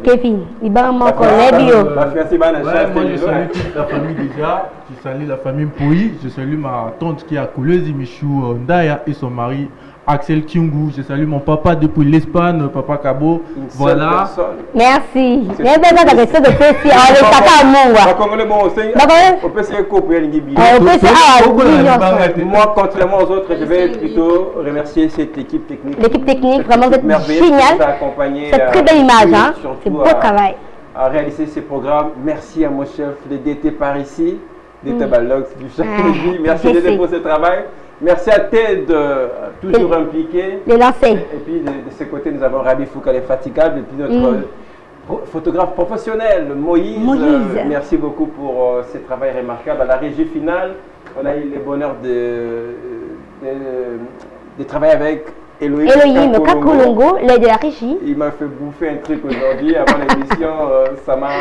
Kevin, il va moi je salue toute la famille déjà. Je salue la famille Pouy. Je salue ma tante qui a Koulezi Michou Ndaya et son mari Axel Kiungu. Je salue mon papa depuis l'Espagne, Papa Cabo. Voilà. Merci. Moi, contrairement aux autres, je vais plutôt remercier cette équipe technique. L'équipe technique, vraiment, vous êtes génial. C'est très belle image, hein. C'est beau travail. À réaliser ces programmes. Merci à mon chef, le DT par ici, DT Balox du Château. Merci DT pour ce travail. Merci à Ted, toujours impliqué. Les lancers. Et puis de ce côté, nous avons Rabi Foucault, infatigable. Et puis notre photographe professionnel, Moïse. Merci beaucoup pour ce travail remarquable. À la régie finale, on a eu le bonheur de travailler avec Elohim Kakolongo, l'aide de la régie. Il m'a fait bouffer un truc aujourd'hui. Avant l'émission, ça m'a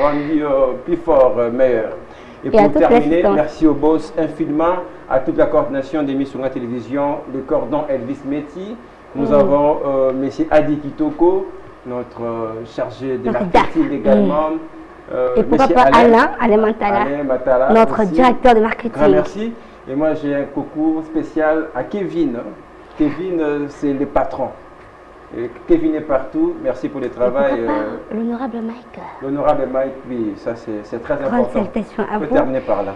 rendu plus fort, meilleur. Et pour terminer, merci au boss infiniment, à toute la coordination des missions à la télévision, le cordon Elvis Meti. Nous avons M. Adi Kitoko, notre chargé de marketing également. Et pourquoi pas Alain Matala, notre directeur de marketing. Grand merci. Et moi, j'ai un coucou spécial à Kevin. Kevin, c'est le patron. Et Kevin est partout. Merci pour le travail. L'honorable Mike. L'honorable Mike, oui, ça c'est très important. Salutations à vous. On peut terminer par là.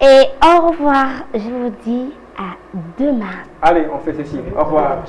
Et au revoir, je vous dis à demain. Allez, on fait ceci. Au revoir.